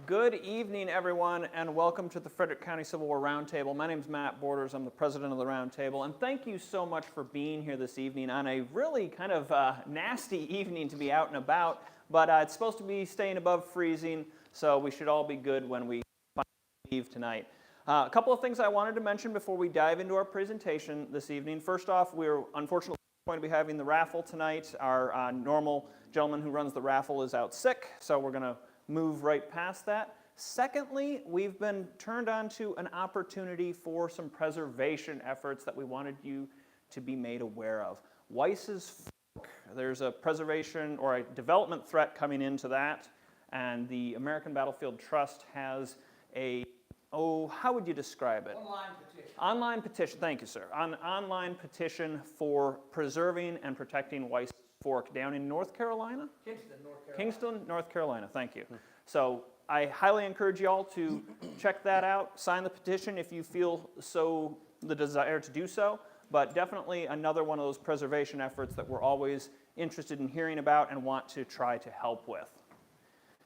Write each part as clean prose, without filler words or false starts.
Good evening, everyone, and welcome to the Frederick County Civil War Roundtable. My name is Matt Borders. I'm the president of the Roundtable, and thank you so much for being here this evening on a really kind of nasty evening to be out and about, but it's supposed to be staying above freezing, so we should all be good when we finally leave tonight. A couple of things I wanted to mention before we dive into our presentation this evening. First off, we're unfortunately going to be having the raffle tonight. Our normal gentleman who runs the raffle is out sick, so we're going to move right past that. Secondly, we've been turned on to an opportunity for some preservation efforts that we wanted you to be made aware of. Weiss's Fork, there's a preservation or a development threat coming into that, and the American Battlefield Trust has a, how would you describe it? Online petition. Online petition, thank you, sir. An online petition for preserving and protecting Weiss's Fork down in North Carolina? Kingston, North Carolina. Kingston, North Carolina, thank you. So I highly encourage you all to check that out, sign the petition if you feel so the desire to do so, but definitely another one of those preservation efforts that we're always interested in hearing about and want to try to help with.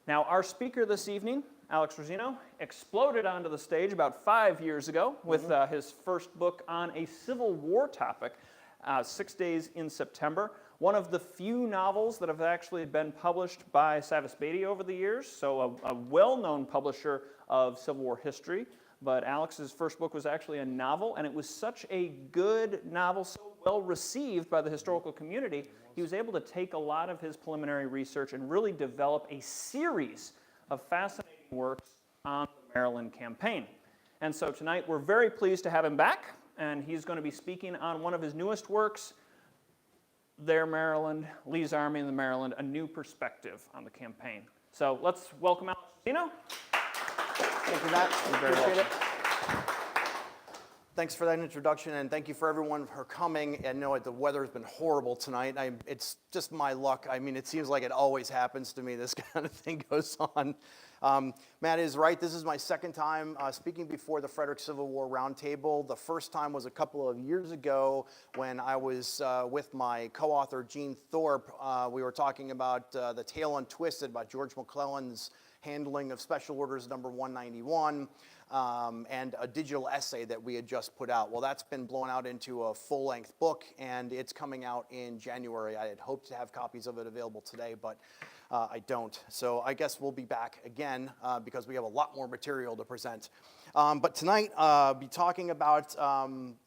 Now, our speaker this evening, Alex Rosino, exploded onto the stage about 5 years ago with his first book on a Civil War topic, 6 Days in September. One of the few novels that have actually been published by Savas Beatty over the years, so a well-known publisher of Civil War history. But Alex's first book was actually a novel, and it was such a good novel, so well received by the historical community, he was able to take a lot of his preliminary research and really develop a series of fascinating works on the Maryland campaign. And so tonight we're very pleased to have him back, and he's going to be speaking on one of his newest works, There Maryland, Lee's Army in the Maryland, a new perspective on the campaign. So let's welcome Alex Rosino. Thank you, Matt. You're very Appreciate welcome. it. Thanks for that introduction, and thank you for everyone for coming. And know the weather's been horrible tonight. It's just my luck. I mean, it seems like it always happens to me. This kind of thing goes on. Matt is right. This is my second time speaking before the Frederick Civil War Roundtable. The first time was a couple of years ago when I was with my co-author, Gene Thorpe. We were talking about The Tale Untwisted by George McClellan's handling of Special Orders number 191. And a digital essay that we had just put out. Well, that's been blown out into a full-length book, and it's coming out in January. I had hoped to have copies of it available today, but I don't. So I guess we'll be back again because we have a lot more material to present. But tonight, I'll be talking about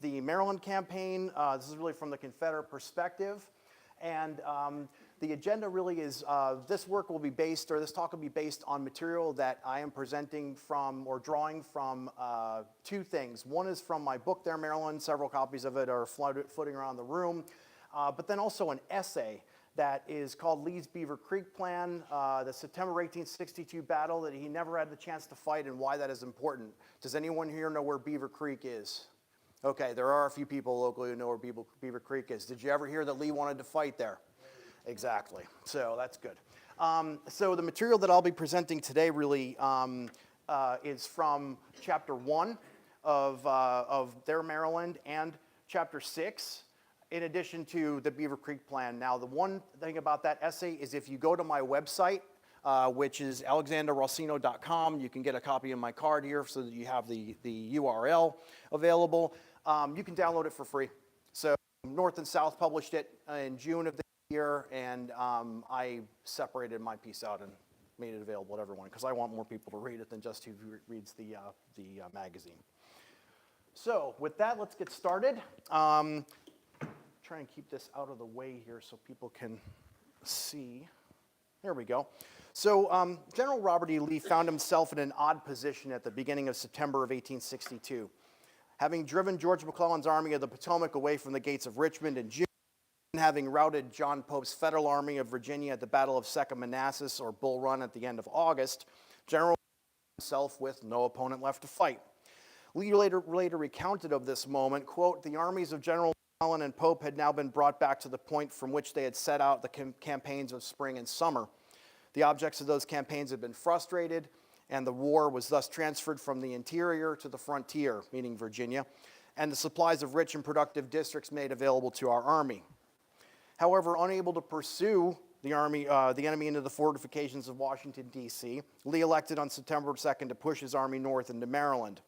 the Maryland campaign. This is really from the Confederate perspective. And the agenda really is, this talk will be based on material that I am presenting from, or drawing from, two things. One is from my book, There Maryland. Several copies of it are floating around the room. But then also an essay that is called Lee's Beaver Creek Plan, the September 1862 battle that he never had the chance to fight, and why that is important. Does anyone here know where Beaver Creek is? Okay, there are a few people locally who know where Beaver Creek is. Did you ever hear that Lee wanted to fight there? Exactly, so that's good. So the material that I'll be presenting today really is from Chapter 1 of There Maryland and Chapter 6, in addition to the Beaver Creek Plan. Now, the one thing about that essay is if you go to my website, which is alexanderrossino.com, you can get a copy of my card here so that you have the URL available. You can download it for free. So North and South published it in June of the year, and I separated my piece out and made it available to everyone because I want more people to read it than just who reads the magazine. So with that, let's get started. Try and keep this out of the way here so people can see. There we go. So General Robert E. Lee found himself in an odd position at the beginning of September of 1862. Having driven George McClellan's Army of the Potomac away from the gates of Richmond in June, and having routed John Pope's Federal Army of Virginia at the Battle of Second Manassas, or Bull Run, at the end of August, General found himself with no opponent left to fight. Lee later recounted of this moment, quote, "The armies of General McClellan and Pope had now been brought back to the point from which they had set out the campaigns of spring and summer. The objects of those campaigns had been frustrated, and the war was thus transferred from the interior to the frontier," meaning Virginia, "and the supplies of rich and productive districts made available to our army. However, unable to pursue the enemy into the fortifications of Washington, D.C. Lee elected on September 2nd to push his army north into Maryland.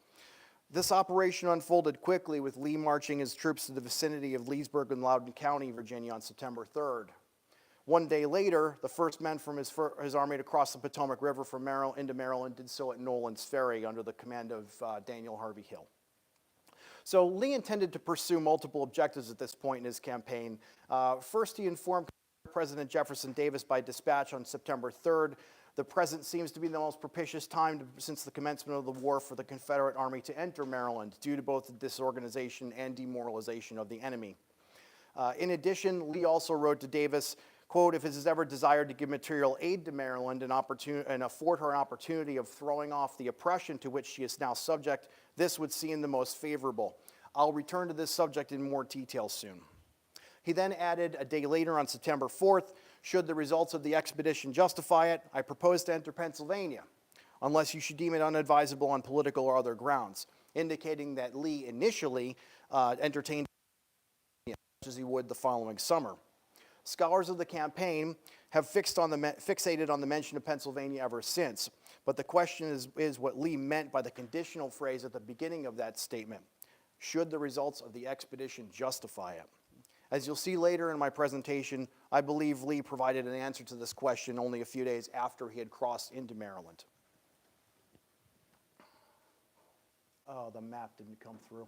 This operation unfolded quickly, with Lee marching his troops to the vicinity of Leesburg and Loudoun County, Virginia, on September 3rd. One day later, the first men from his army to cross the Potomac River from Maryland into Maryland did so at Nolan's Ferry under the command of Daniel Harvey Hill. So Lee intended to pursue multiple objectives at this point in his campaign. First, he informed President Jefferson Davis by dispatch on September 3rd. The present seems to be the most propitious time since the commencement of the war for the Confederate Army to enter Maryland, due to both the disorganization and demoralization of the enemy. In addition, Lee also wrote to Davis, quote, if it is ever desired to give material aid to Maryland and afford her an opportunity of throwing off the oppression to which she is now subject, this would seem the most favorable. I'll return to this subject in more detail soon. He then added a day later on September 4th, should the results of the expedition justify it, I propose to enter Pennsylvania, unless you should deem it unadvisable on political or other grounds, indicating that Lee initially entertained as he would the following summer. Scholars of the campaign have fixated on the mention of Pennsylvania ever since, but the question is what Lee meant by the conditional phrase at the beginning of that statement. Should the results of the expedition justify it? As you'll see later in my presentation, I believe Lee provided an answer to this question only a few days after he had crossed into Maryland. Oh, the map didn't come through.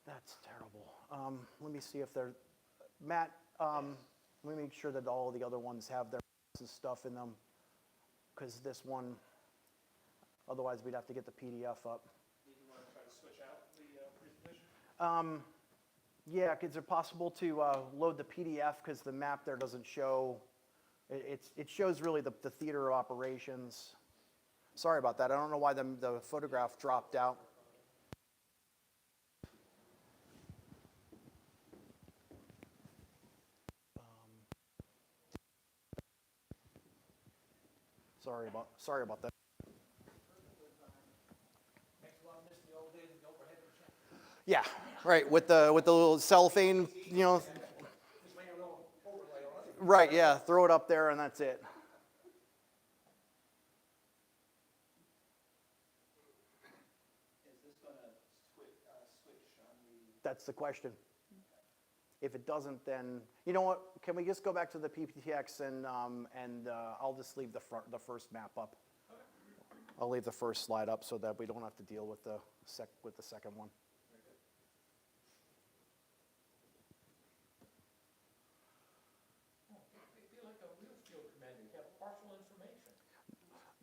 That's terrible. Let me see if they're... Matt, let me make sure that all the other ones have their stuff in them, because this one, otherwise we'd have to get the PDF up. Do you want to try to switch out the presentation? Yeah, is it possible to load the PDF, because the map there doesn't show, it shows really the theater of operations. Sorry about that, I don't know why the photograph dropped out. Sorry about that. Yeah, right, with the little cellophane, you know. Right, yeah, throw it up there and that's it. Is this going to switch on the... That's the question. If it doesn't, then, you know what, can we just go back to the PPTX and I'll just leave the first map up. I'll leave the first slide up so that we don't have to deal with the second one.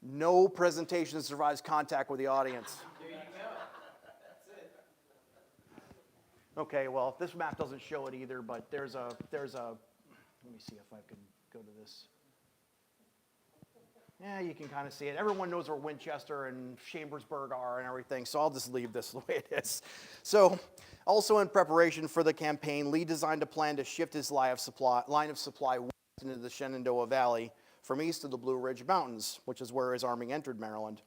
No presentation survives contact with the audience. There you go. That's it. Okay, well, this map doesn't show it either, but there's a, let me see if I can go to this. Yeah, you can kind of see it. Everyone knows where Winchester and Chambersburg are and everything, so I'll just leave this the way it is. So, also in preparation for the campaign, Lee designed a plan to shift his line of supply west into the Shenandoah Valley from east of the Blue Ridge Mountains, which is where his army entered Maryland.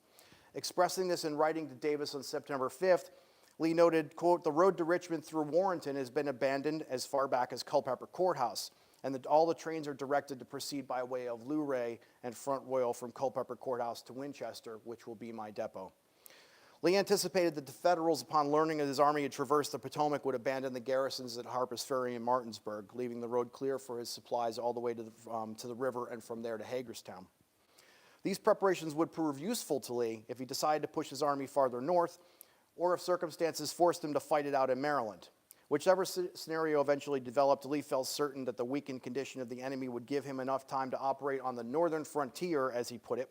Expressing this in writing to Davis on September 5th, Lee noted, quote, the road to Richmond through Warrenton has been abandoned as far back as Culpeper Courthouse, and that all the trains are directed to proceed by way of Luray and Front Royal from Culpeper Courthouse to Winchester, which will be my depot. Lee anticipated that the Federals, upon learning that his army had traversed the Potomac, would abandon the garrisons at Harper's Ferry and Martinsburg, leaving the road clear for his supplies all the way to the river and from there to Hagerstown. These preparations would prove useful to Lee if he decided to push his army farther north, or if circumstances forced him to fight it out in Maryland. Whichever scenario eventually developed, Lee felt certain that the weakened condition of the enemy would give him enough time to operate on the northern frontier, as he put it,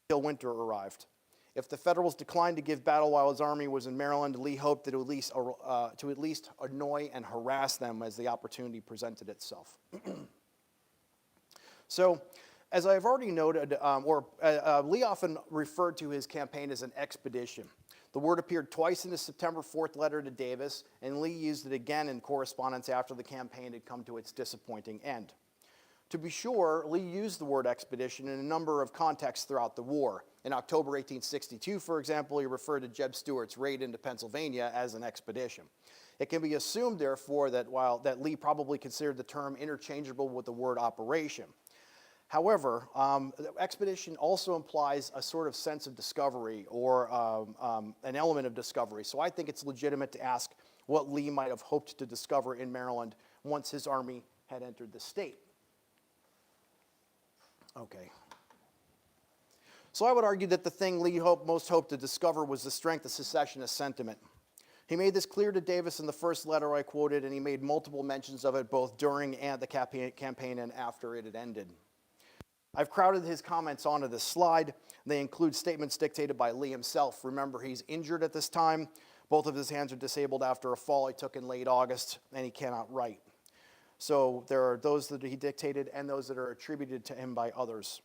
until winter arrived. If the Federals declined to give battle while his army was in Maryland, Lee hoped that to at least annoy and harass them as the opportunity presented itself. So, as I've already noted, Lee often referred to his campaign as an expedition. The word appeared twice in his September 4th letter to Davis, and Lee used it again in correspondence after the campaign had come to its disappointing end. To be sure, Lee used the word expedition in a number of contexts throughout the war. In October 1862, for example, he referred to Jeb Stuart's raid into Pennsylvania as an expedition. It can be assumed, therefore, that Lee probably considered the term interchangeable with the word operation. However, the expedition also implies a sort of sense of discovery or an element of discovery. So I think it's legitimate to ask what Lee might have hoped to discover in Maryland once his army had entered the state. Okay. So I would argue that the thing Lee most hoped to discover was the strength of secessionist sentiment. He made this clear to Davis in the first letter I quoted, and he made multiple mentions of it both during the campaign and after it had ended. I've crowded his comments onto this slide. They include statements dictated by Lee himself. Remember, he's injured at this time. Both of his hands are disabled after a fall he took in late August, and he cannot write. So there are those that he dictated and those that are attributed to him by others.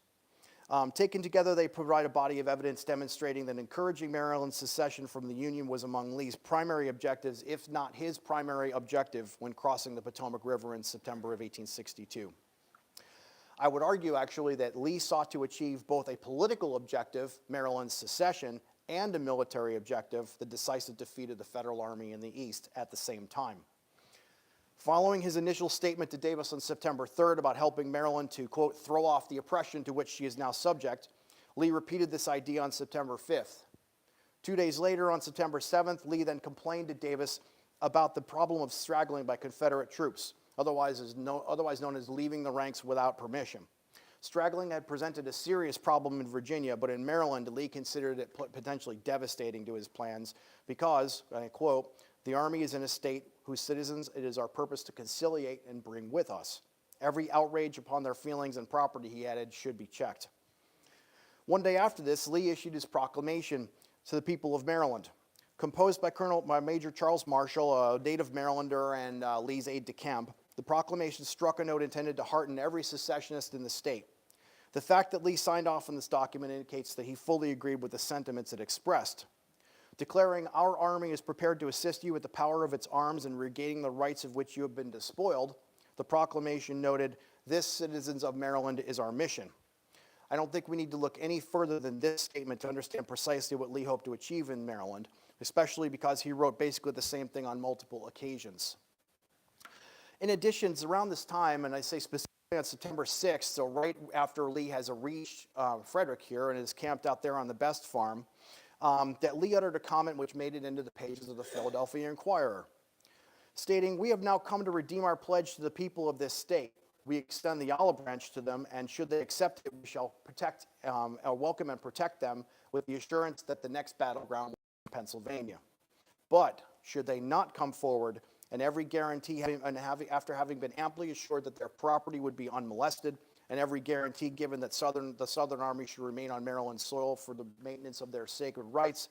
Taken together, they provide a body of evidence demonstrating that encouraging Maryland's secession from the Union was among Lee's primary objectives, if not his primary objective, when crossing the Potomac River in September of 1862. I would argue, actually, that Lee sought to achieve both a political objective, Maryland's secession, and a military objective, the decisive defeat of the Federal Army in the East, at the same time. Following his initial statement to Davis on September 3rd about helping Maryland to, quote, throw off the oppression to which she is now subject, Lee repeated this idea on September 5th. 2 days later, on September 7th, Lee then complained to Davis about the problem of straggling by Confederate troops, otherwise known as leaving the ranks without permission. Straggling had presented a serious problem in Virginia, but in Maryland, Lee considered it potentially devastating to his plans because, and I quote, "The Army is in a state whose citizens it is our purpose to conciliate and bring with us. Every outrage upon their feelings and property," he added, "should be checked." One day after this, Lee issued his proclamation to the people of Maryland. Composed by Major Charles Marshall, a native Marylander and Lee's aide-de-camp, the proclamation struck a note intended to hearten every secessionist in the state. The fact that Lee signed off on this document indicates that he fully agreed with the sentiments it expressed. Declaring, "Our army is prepared to assist you with the power of its arms in regaining the rights of which you have been despoiled," the proclamation noted, "This, citizens of Maryland, is our mission." I don't think we need to look any further than this statement to understand precisely what Lee hoped to achieve in Maryland, especially because he wrote basically the same thing on multiple occasions. In addition, it's around this time, and I say specifically on September 6th, so right after Lee has reached Frederick here and is camped out there on the Best Farm, that Lee uttered a comment which made it into the pages of the Philadelphia Inquirer, stating, "We have now come to redeem our pledge to the people of this state. We extend the olive branch to them, and should they accept it, we shall welcome and protect them with the assurance that the next battleground will be Pennsylvania. But should they not come forward, and every guarantee after having been amply assured that their property would be unmolested, and every guarantee given that the Southern Army should remain on Maryland soil for the maintenance of their sacred rights,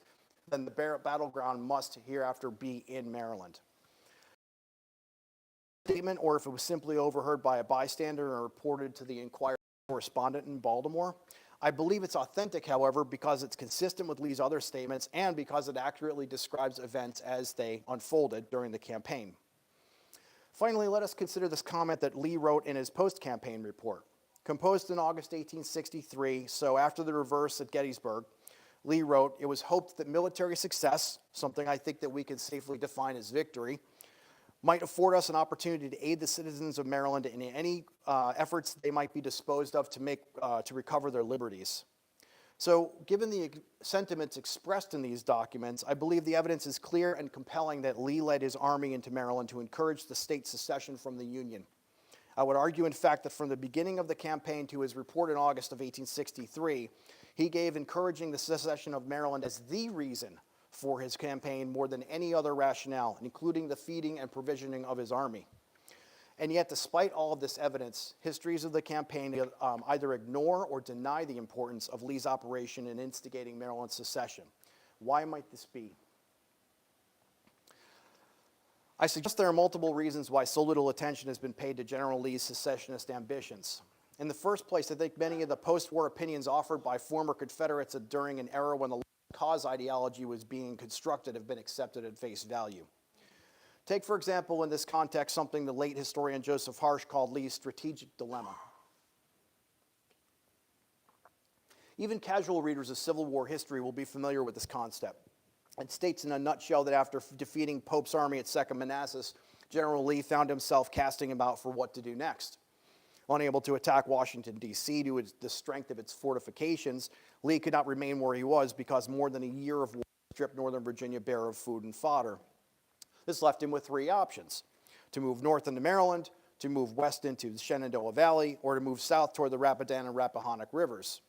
then the battleground must hereafter be in Maryland." Statement, or if it was simply overheard by a bystander and reported to the Inquirer correspondent in Baltimore. I believe it's authentic, however, because it's consistent with Lee's other statements and because it accurately describes events as they unfolded during the campaign. Finally, let us consider this comment that Lee wrote in his post-campaign report. Composed in August 1863, so after the reverse at Gettysburg, Lee wrote, "It was hoped that military success," something I think that we can safely define as victory, "might afford us an opportunity to aid the citizens of Maryland in any efforts they might be disposed of to recover their liberties." So, given the sentiments expressed in these documents, I believe the evidence is clear and compelling that Lee led his army into Maryland to encourage the state's secession from the Union. I would argue, in fact, that from the beginning of the campaign to his report in August of 1863, he gave encouraging the secession of Maryland as the reason for his campaign more than any other rationale, including the feeding and provisioning of his army. And yet, despite all of this evidence, histories of the campaign either ignore or deny the importance of Lee's operation in instigating Maryland's secession. Why might this be? I suggest there are multiple reasons why so little attention has been paid to General Lee's secessionist ambitions. In the first place, I think many of the post-war opinions offered by former Confederates during an era when the cause ideology was being constructed have been accepted at face value. Take, for example, in this context, something the late historian Joseph Harsh called Lee's strategic dilemma. Even casual readers of Civil War history will be familiar with this concept. It states in a nutshell that after defeating Pope's army at Second Manassas, General Lee found himself casting about for what to do next. Unable to attack Washington, D.C. due to the strength of its fortifications, Lee could not remain where he was because more than a year of war stripped Northern Virginia bare of food and fodder. This left him with three options: to move north into Maryland, to move west into the Shenandoah Valley, or to move south toward the Rapidan and Rappahannock rivers.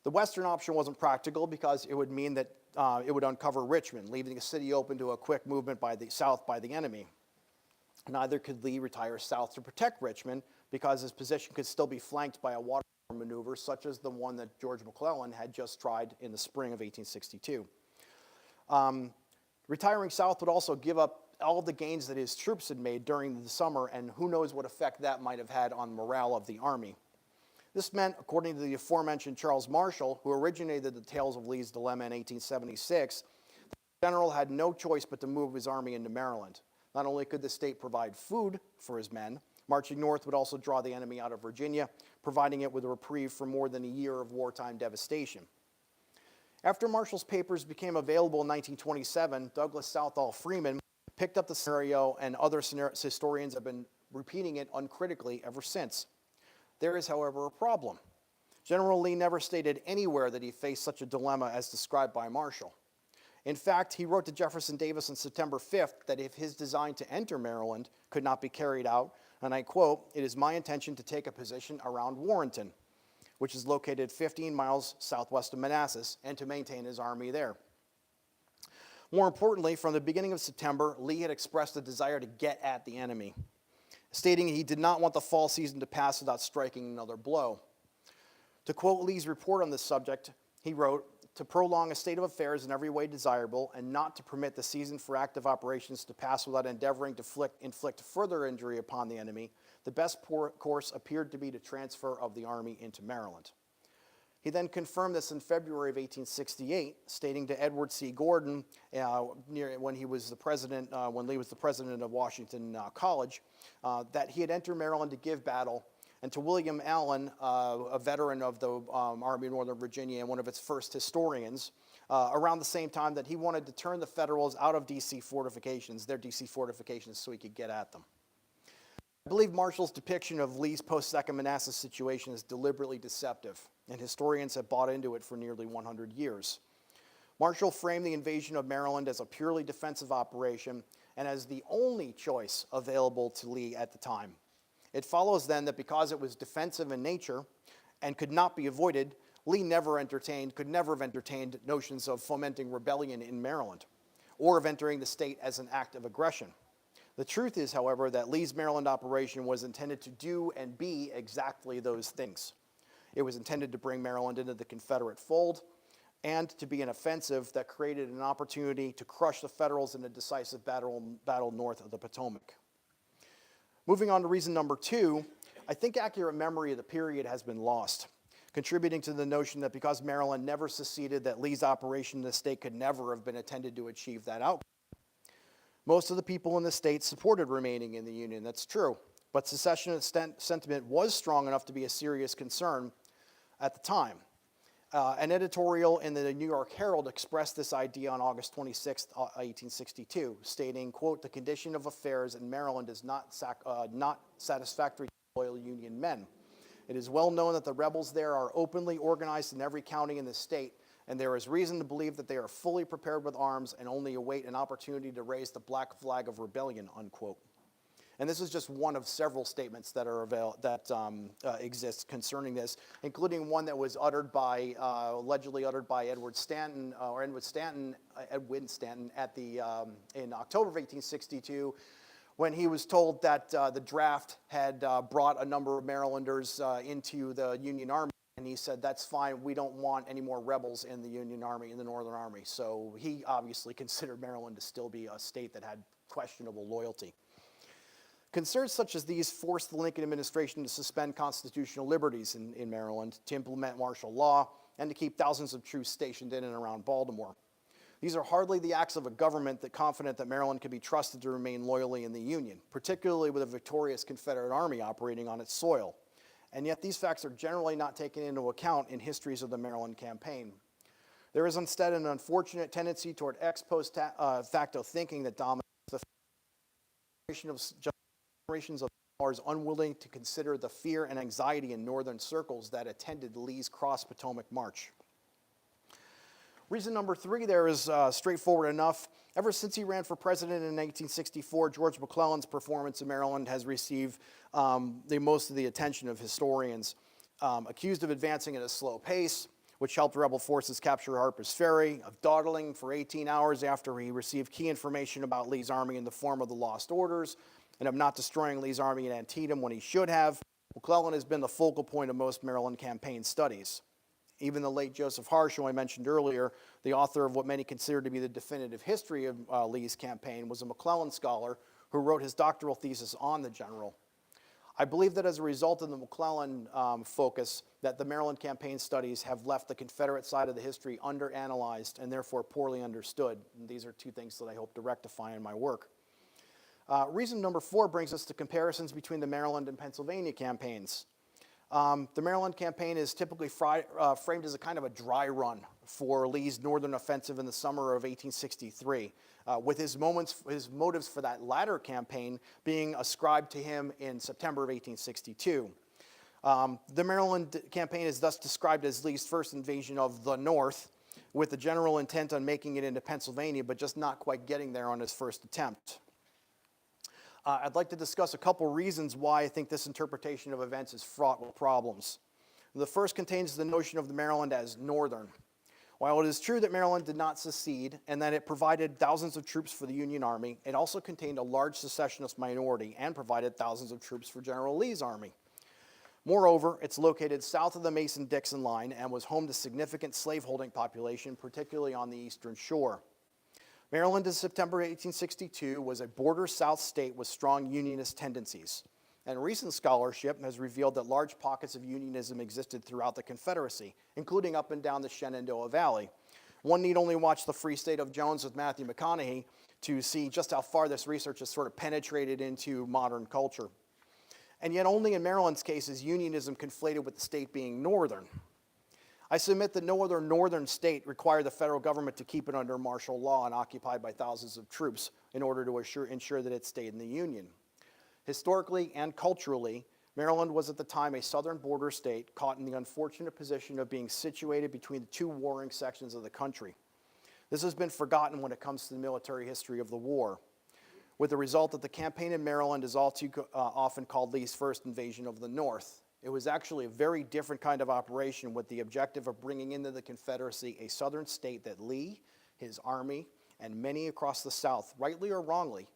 The western option wasn't practical because it would mean that it would uncover Richmond, leaving the city open to a quick movement south by the enemy. Neither could Lee retire south to protect Richmond because his position could still be flanked by a water maneuver such as the one that George McClellan had just tried in the spring of 1862. Retiring south would also give up all the gains that his troops had made during the summer, and who knows what effect that might have had on the morale of the army. This meant, according to the aforementioned Charles Marshall, who originated the Tales of Lee's Dilemma in 1876, the general had no choice but to move his army into Maryland. Not only could the state provide food for his men, marching north would also draw the enemy out of Virginia, providing it with a reprieve for more than a year of wartime devastation. After Marshall's papers became available in 1927, Douglas Southall Freeman picked up the scenario, and other historians have been repeating it uncritically ever since. There is, however, a problem. General Lee never stated anywhere that he faced such a dilemma as described by Marshall. In fact, he wrote to Jefferson Davis on September 5th that if his design to enter Maryland could not be carried out, and I quote, "It is my intention to take a position around Warrenton, which is located 15 miles southwest of Manassas, and to maintain his army there." More importantly, from the beginning of September, Lee had expressed a desire to get at the enemy, stating he did not want the fall season to pass without striking another blow. To quote Lee's report on this subject, he wrote, "To prolong a state of affairs in every way desirable, and not to permit the season for active operations to pass without endeavoring to inflict further injury upon the enemy, the best course appeared to be to transfer of the army into Maryland." He then confirmed this in February of 1868, stating to Edward C. Gordon, when Lee was the president of Washington College, that he had entered Maryland to give battle, and to William Allen, a veteran of the Army of Northern Virginia and one of its first historians, around the same time that he wanted to turn the Federals out of D.C. fortifications, their D.C. fortifications, so he could get at them. I believe Marshall's depiction of Lee's post-Second Manassas situation is deliberately deceptive, and historians have bought into it for nearly 100 years. Marshall framed the invasion of Maryland as a purely defensive operation and as the only choice available to Lee at the time. It follows then that because it was defensive in nature and could not be avoided, Lee could never have entertained notions of fomenting rebellion in Maryland or of entering the state as an act of aggression. The truth is, however, that Lee's Maryland operation was intended to do and be exactly those things. It was intended to bring Maryland into the Confederate fold and to be an offensive that created an opportunity to crush the Federals in a decisive battle north of the Potomac. Moving on to reason number 2, I think accurate memory of the period has been lost, contributing to the notion that because Maryland never seceded, that Lee's operation in the state could never have been intended to achieve that outcome. Most of the people in the state supported remaining in the Union, that's true, but secessionist sentiment was strong enough to be a serious concern at the time. An editorial in the New York Herald expressed this idea on August 26, 1862, stating, quote, "The condition of affairs in Maryland is not satisfactory to loyal Union men. It is well known that the rebels there are openly organized in every county in the state, and there is reason to believe that they are fully prepared with arms and only await an opportunity to raise the black flag of rebellion," unquote. And this is just one of several statements that exist concerning this, including one that was allegedly uttered by Edwin Stanton in October of 1862, when he was told that the draft had brought a number of Marylanders into the Union Army. And he said, "That's fine, we don't want any more rebels in the Union Army, in the Northern Army." So he obviously considered Maryland to still be a state that had questionable loyalty. Concerns such as these forced the Lincoln administration to suspend constitutional liberties in Maryland, to implement martial law, and to keep thousands of troops stationed in and around Baltimore. These are hardly the acts of a government that confident that Maryland can be trusted to remain loyally in the Union, particularly with a victorious Confederate army operating on its soil. And yet these facts are generally not taken into account in histories of the Maryland campaign. There is instead an unfortunate tendency toward ex post facto thinking that dominates the generations of are unwilling to consider the fear and anxiety in northern circles that attended Lee's Cross-Potomac March. Reason number 3 there is straightforward enough. Ever since he ran for president in 1864, George McClellan's performance in Maryland has received most of the attention of historians. Accused of advancing at a slow pace, which helped rebel forces capture Harper's Ferry, of dawdling for 18 hours after he received key information about Lee's army in the form of the lost orders, and of not destroying Lee's army in Antietam when he should have, McClellan has been the focal point of most Maryland campaign studies. Even the late Joseph Harsh, who I mentioned earlier, the author of what many consider to be the definitive history of Lee's campaign, was a McClellan scholar who wrote his doctoral thesis on the general. I believe that as a result of the McClellan focus, that the Maryland campaign studies have left the Confederate side of the history underanalyzed and therefore poorly understood. And these are 2 things that I hope to rectify in my work. Reason number 4 brings us to comparisons between the Maryland and Pennsylvania campaigns. The Maryland campaign is typically framed as a kind of a dry run for Lee's northern offensive in the summer of 1863, with his motives for that latter campaign being ascribed to him in September of 1862. The Maryland campaign is thus described as Lee's first invasion of the North, with the general intent on making it into Pennsylvania, but just not quite getting there on his first attempt. I'd like to discuss a couple reasons why I think this interpretation of events is fraught with problems. The first contains the notion of the Maryland as northern. While it is true that Maryland did not secede and that it provided thousands of troops for the Union Army, it also contained a large secessionist minority and provided thousands of troops for General Lee's army. Moreover, it's located south of the Mason-Dixon line and was home to significant slaveholding population, particularly on the eastern shore. Maryland in September 1862 was a border South state with strong Unionist tendencies, and recent scholarship has revealed that large pockets of Unionism existed throughout the Confederacy, including up and down the Shenandoah Valley. One need only watch The Free State of Jones with Matthew McConaughey to see just how far this research has sort of penetrated into modern culture. And yet only in Maryland's case is Unionism conflated with the state being northern. I submit that no other northern state required the federal government to keep it under martial law and occupied by thousands of troops in order to ensure that it stayed in the Union. Historically and culturally, Maryland was at the time a southern border state caught in the unfortunate position of being situated between the 2 warring sections of the country. This has been forgotten when it comes to the military history of the war, with the result that the campaign in Maryland is all too often called Lee's first invasion of the North. It was actually a very different kind of operation with the objective of bringing into the Confederacy a southern state that Lee, his army, and many across the South, rightly or wrongly,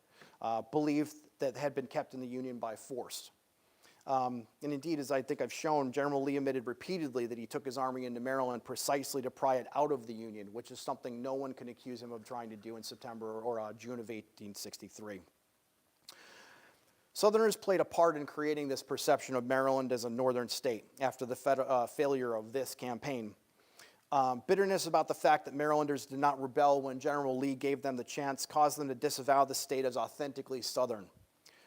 believed that had been kept in the Union by force. And indeed, as I think I've shown, General Lee admitted repeatedly that he took his army into Maryland precisely to pry it out of the Union, which is something no one can accuse him of trying to do in September or June of 1863. Southerners played a part in creating this perception of Maryland as a northern state after the failure of this campaign. Bitterness about the fact that Marylanders did not rebel when General Lee gave them the chance caused them to disavow the state as authentically Southern.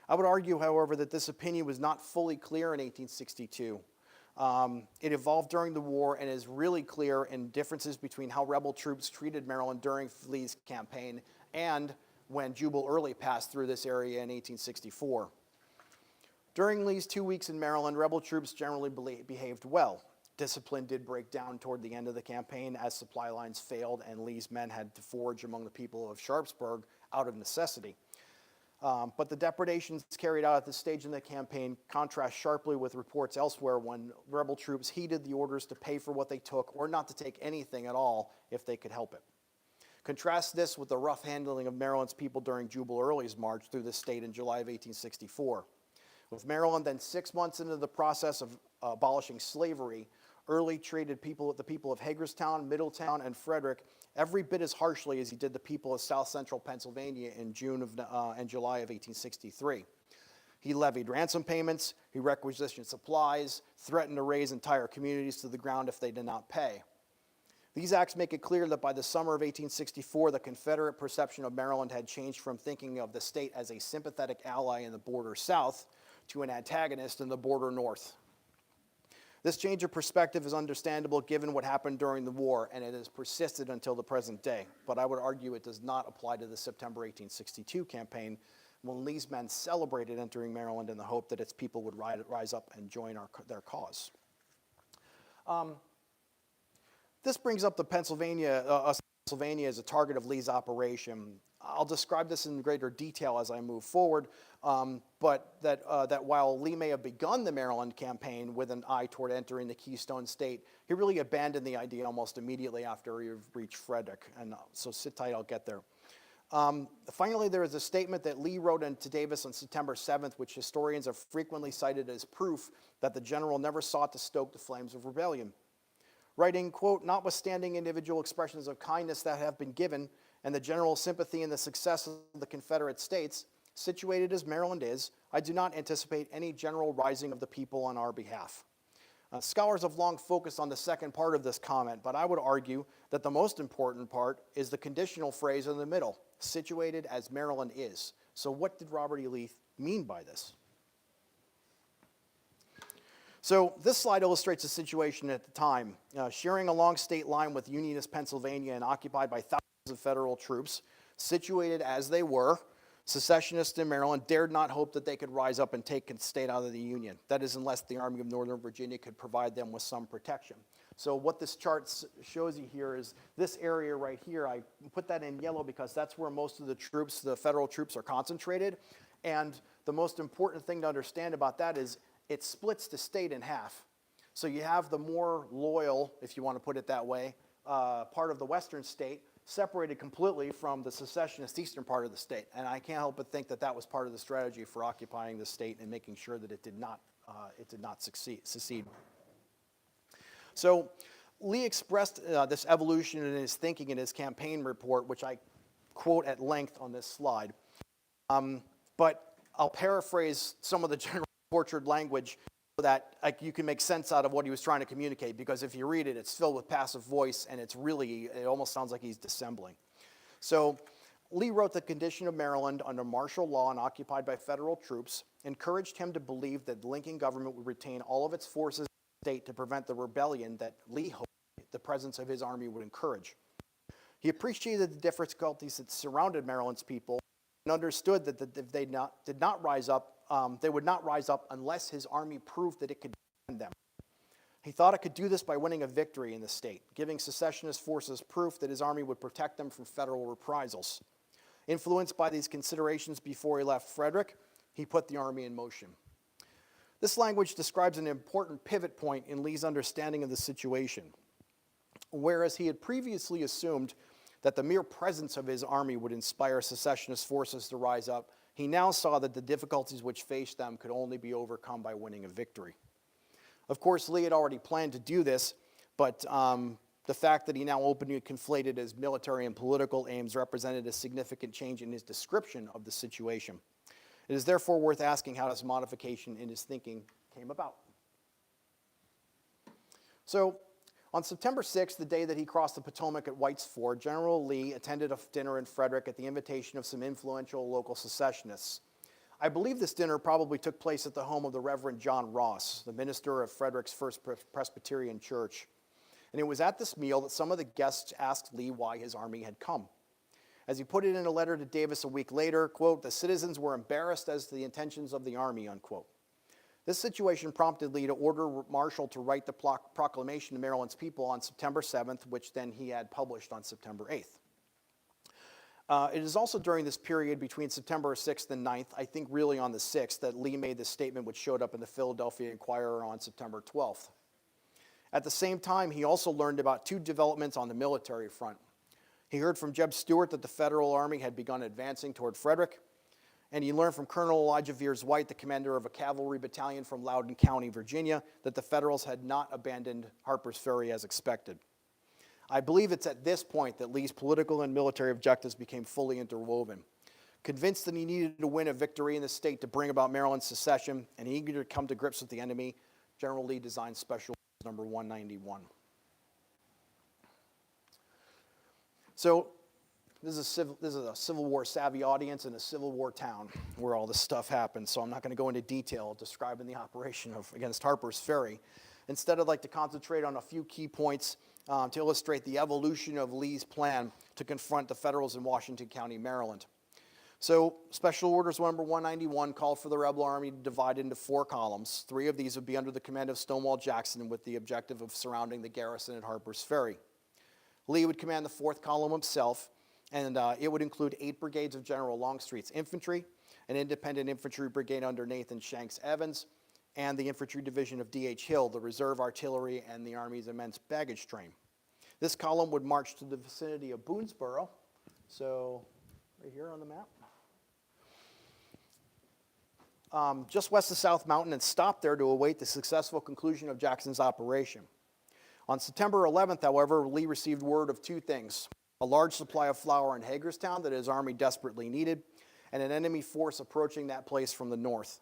I would argue, however, that this opinion was not fully clear in 1862. It evolved during the war and is really clear in differences between how rebel troops treated Maryland during Lee's campaign and when Jubal Early passed through this area in 1864. During Lee's 2 weeks in Maryland, rebel troops generally behaved well. Discipline did break down toward the end of the campaign as supply lines failed and Lee's men had to forage among the people of Sharpsburg out of necessity. But the depredations carried out at this stage in the campaign contrast sharply with reports elsewhere when rebel troops heeded the orders to pay for what they took or not to take anything at all if they could help it. Contrast this with the rough handling of Maryland's people during Jubal Early's march through the state in July of 1864. With Maryland then 6 months into the process of abolishing slavery, Early treated the people of Hagerstown, Middletown, and Frederick every bit as harshly as he did the people of South Central Pennsylvania in June and July of 1863. He levied ransom payments, he requisitioned supplies, threatened to raze entire communities to the ground if they did not pay. These acts make it clear that by the summer of 1864, the Confederate perception of Maryland had changed from thinking of the state as a sympathetic ally in the border South to an antagonist in the border North. This change of perspective is understandable given what happened during the war, and it has persisted until the present day. But I would argue it does not apply to the September 1862 campaign, when Lee's men celebrated entering Maryland in the hope that its people would rise up and join their cause. This brings up Pennsylvania as a target of Lee's operation. I'll describe this in greater detail as I move forward, but that while Lee may have begun the Maryland campaign with an eye toward entering the Keystone State, he really abandoned the idea almost immediately after he reached Frederick, and so sit tight, I'll get there. Finally, there is a statement that Lee wrote to Davis on September 7th, which historians have frequently cited as proof that the general never sought to stoke the flames of rebellion. Writing, quote, "Notwithstanding individual expressions of kindness that have been given, and the general sympathy in the success of the Confederate States, situated as Maryland is, I do not anticipate any general rising of the people on our behalf." Scholars have long focused on the second part of this comment, but I would argue that the most important part is the conditional phrase in the middle, situated as Maryland is. So what did Robert E. Lee mean by this? So this slide illustrates the situation at the time. Sharing a long state line with Unionist Pennsylvania and occupied by thousands of federal troops, situated as they were, secessionists in Maryland dared not hope that they could rise up and take the state out of the Union. That is, unless the Army of Northern Virginia could provide them with some protection. So what this chart shows you here is this area right here. I put that in yellow because that's where most of the troops, the federal troops, are concentrated. And the most important thing to understand about that is it splits the state in half. So you have the more loyal, if you want to put it that way, part of the western state separated completely from the secessionist eastern part of the state. And I can't help but think that that was part of the strategy for occupying the state and making sure that it did not secede. So Lee expressed this evolution in his thinking in his campaign report, which I quote at length on this slide. But I'll paraphrase some of the general tortured language so that you can make sense out of what he was trying to communicate, because if you read it, it's filled with passive voice, and it almost sounds like he's dissembling. So Lee wrote, "The condition of Maryland under martial law and occupied by federal troops encouraged him to believe that the Lincoln government would retain all of its forces in the state to prevent the rebellion that Lee hoped the presence of his army would encourage. He appreciated the difficulties that surrounded Maryland's people and understood that if they did not rise up, they would not rise up unless his army proved that it could defend them. He thought it could do this by winning a victory in the state, giving secessionist forces proof that his army would protect them from federal reprisals. Influenced by these considerations before he left Frederick, he put the army in motion." This language describes an important pivot point in Lee's understanding of the situation. Whereas he had previously assumed that the mere presence of his army would inspire secessionist forces to rise up, he now saw that the difficulties which faced them could only be overcome by winning a victory. Of course, Lee had already planned to do this, but the fact that he now openly conflated his military and political aims represented a significant change in his description of the situation. It is therefore worth asking how this modification in his thinking came about. So, on September 6th, the day that he crossed the Potomac at White's Ford, General Lee attended a dinner in Frederick at the invitation of some influential local secessionists. I believe this dinner probably took place at the home of the Reverend John Ross, the minister of Frederick's First Presbyterian Church. And it was at this meal that some of the guests asked Lee why his army had come. As he put it in a letter to Davis a week later, quote, "The citizens were embarrassed as to the intentions of the army," unquote. This situation prompted Lee to order Marshall to write the proclamation to Maryland's people on September 7th, which then he had published on September 8th. It is also during this period between September 6th and 9th, I think really on the 6th, that Lee made the statement which showed up in the Philadelphia Inquirer on September 12th. At the same time, he also learned about two developments on the military front. He heard from Jeb Stuart that the Federal Army had begun advancing toward Frederick, and he learned from Colonel Elijah Veers White, the commander of a cavalry battalion from Loudoun County, Virginia, that the Federals had not abandoned Harper's Ferry as expected. I believe it's at this point that Lee's political and military objectives became fully interwoven. Convinced that he needed to win a victory in the state to bring about Maryland's secession, and eager to come to grips with the enemy, General Lee designed Special Orders Number 191. So, this is a Civil War savvy audience in a Civil War town where all this stuff happened, so I'm not going to go into detail describing the operation against Harper's Ferry. Instead, I'd like to concentrate on a few key points to illustrate the evolution of Lee's plan to confront the Federals in Washington County, Maryland. So, Special Orders number 191 called for the rebel army to divide into 4 columns. 3 of these would be under the command of Stonewall Jackson with the objective of surrounding the garrison at Harper's Ferry. Lee would command the 4th column himself, and it would include 8 brigades of General Longstreet's infantry, an independent infantry brigade under Nathan Shanks Evans, and the infantry division of D.H. Hill, the reserve artillery, and the Army's immense baggage train. This column would march to the vicinity of Boonesboro, so right here on the map, just west of South Mountain, and stop there to await the successful conclusion of Jackson's operation. On September 11th, however, Lee received word of 2 things: a large supply of flour in Hagerstown that his army desperately needed, and an enemy force approaching that place from the north.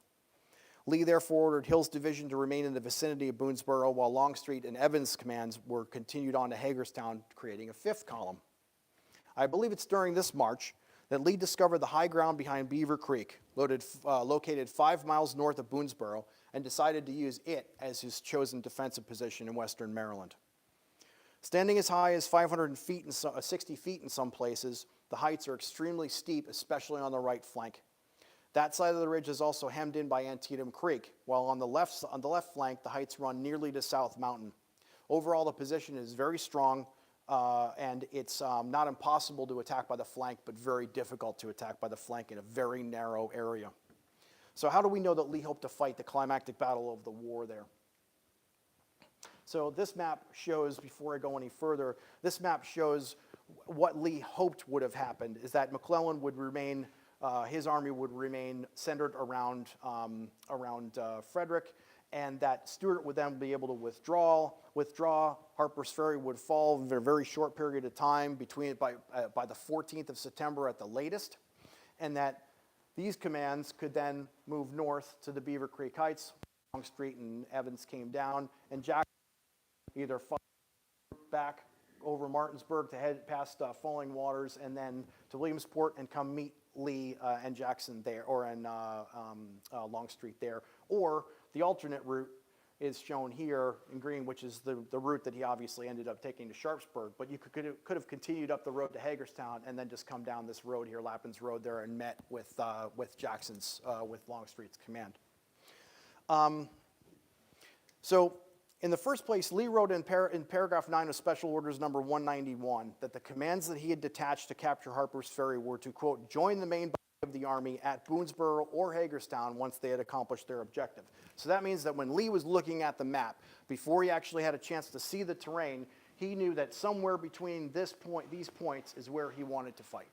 Lee therefore ordered Hill's division to remain in the vicinity of Boonesboro, while Longstreet and Evans' commands were continued on to Hagerstown, creating a 5th column. I believe it's during this march that Lee discovered the high ground behind Beaver Creek, located 5 miles north of Boonesboro, and decided to use it as his chosen defensive position in western Maryland. Standing as high as 60 feet in some places, the heights are extremely steep, especially on the right flank. That side of the ridge is also hemmed in by Antietam Creek, while on the left flank, the heights run nearly to South Mountain. Overall, the position is very strong, and it's not impossible to attack by the flank, but very difficult to attack by the flank in a very narrow area. So how do we know that Lee hoped to fight the climactic battle of the war there? So this map shows, before I go any further, this map shows what Lee hoped would have happened, is that McClellan would remain, his army would remain centered around Frederick, and that Stuart would then be able to withdraw. Harper's Ferry would fall in a very short period of time, by the 14th of September at the latest, and that these commands could then move north to the Beaver Creek Heights. Longstreet and Evans came down, and Jackson either fought back over Martinsburg to head past Falling Waters and then to Williamsport and come meet Lee and Jackson there, or Longstreet there. Or the alternate route is shown here in green, which is the route that he obviously ended up taking to Sharpsburg. But you could have continued up the road to Hagerstown and then just come down this road here, Lappin's Road there, and met with with Longstreet's command. So in the first place, Lee wrote in paragraph 9 of Special Orders number 191 that the commands that he had detached to capture Harper's Ferry were to, quote, join the main body of the army at Boonesboro or Hagerstown once they had accomplished their objective. So that means that when Lee was looking at the map, before he actually had a chance to see the terrain, he knew that somewhere between these points is where he wanted to fight,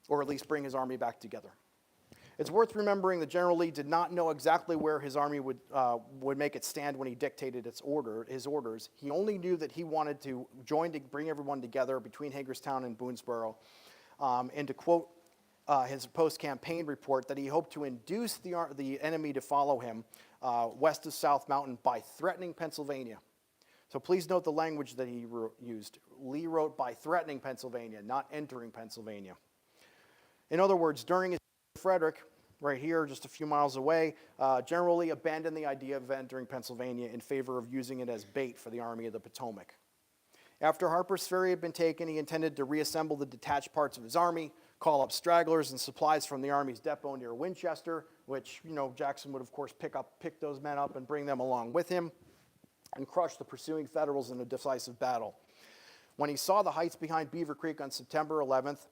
or at least bring his army back together. It's worth remembering that General Lee did not know exactly where his army would make it stand when he dictated his orders. He only knew that he wanted to bring everyone together between Hagerstown and Boonesboro, and to quote his post-campaign report, that he hoped to induce the enemy to follow him west of South Mountain by threatening Pennsylvania. So please note the language that he used. Lee wrote by threatening Pennsylvania, not entering Pennsylvania. In other words, during his Frederick, right here, just a few miles away, General Lee abandoned the idea of entering Pennsylvania in favor of using it as bait for the Army of the Potomac. After Harper's Ferry had been taken, he intended to reassemble the detached parts of his army, call up stragglers and supplies from the Army's depot near Winchester, which, Jackson would, of course, pick those men up and bring them along with him, and crush the pursuing Federals in a decisive battle. When he saw the heights behind Beaver Creek on September 11th,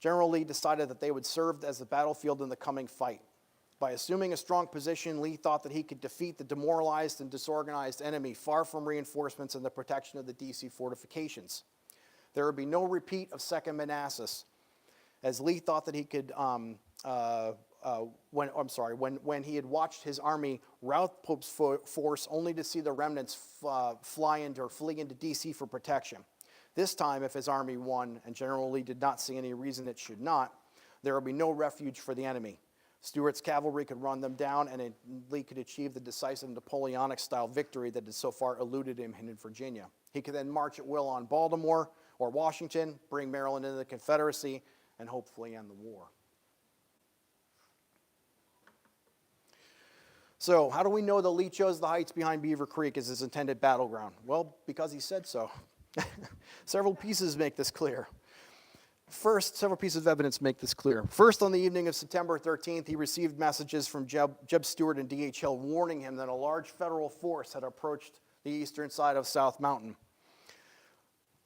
General Lee decided that they would serve as the battlefield in the coming fight. By assuming a strong position, Lee thought that he could defeat the demoralized and disorganized enemy far from reinforcements and the protection of the D.C. fortifications. There would be no repeat of Second Manassas, as Lee thought that he could, when he had watched his army rout Pope's force only to see the remnants flee into D.C. for protection. This time, if his army won, and General Lee did not see any reason it should not, there would be no refuge for the enemy. Stuart's cavalry could run them down, and Lee could achieve the decisive Napoleonic-style victory that had so far eluded him in Virginia. He could then march at will on Baltimore or Washington, bring Maryland into the Confederacy, and hopefully end the war. So how do we know that Lee chose the heights behind Beaver Creek as his intended battleground? Well, because he said so. Several pieces make this clear. First, several pieces of evidence make this clear. First, on the evening of September 13th, he received messages from Jeb Stuart and DHL warning him that a large federal force had approached the eastern side of South Mountain.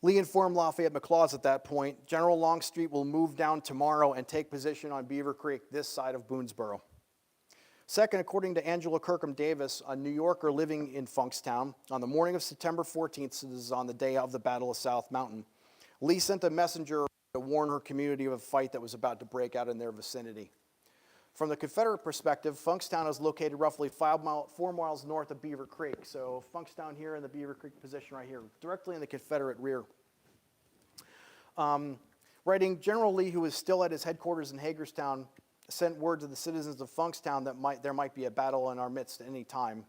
Lee informed Lafayette McLaws at that point, General Longstreet will move down tomorrow and take position on Beaver Creek, this side of Boonesboro. Second, according to Angela Kirkham Davis, a New Yorker living in Funkstown, on the morning of September 14th, so this is on the day of the Battle of South Mountain, Lee sent a messenger to warn her community of a fight that was about to break out in their vicinity. From the Confederate perspective, Funkstown is located roughly 4 miles north of Beaver Creek. So Funkstown here in the Beaver Creek position right here, directly in the Confederate rear. Writing, General Lee, who was still at his headquarters in Hagerstown, sent word to the citizens of Funkstown that there might be a battle in our midst at any time.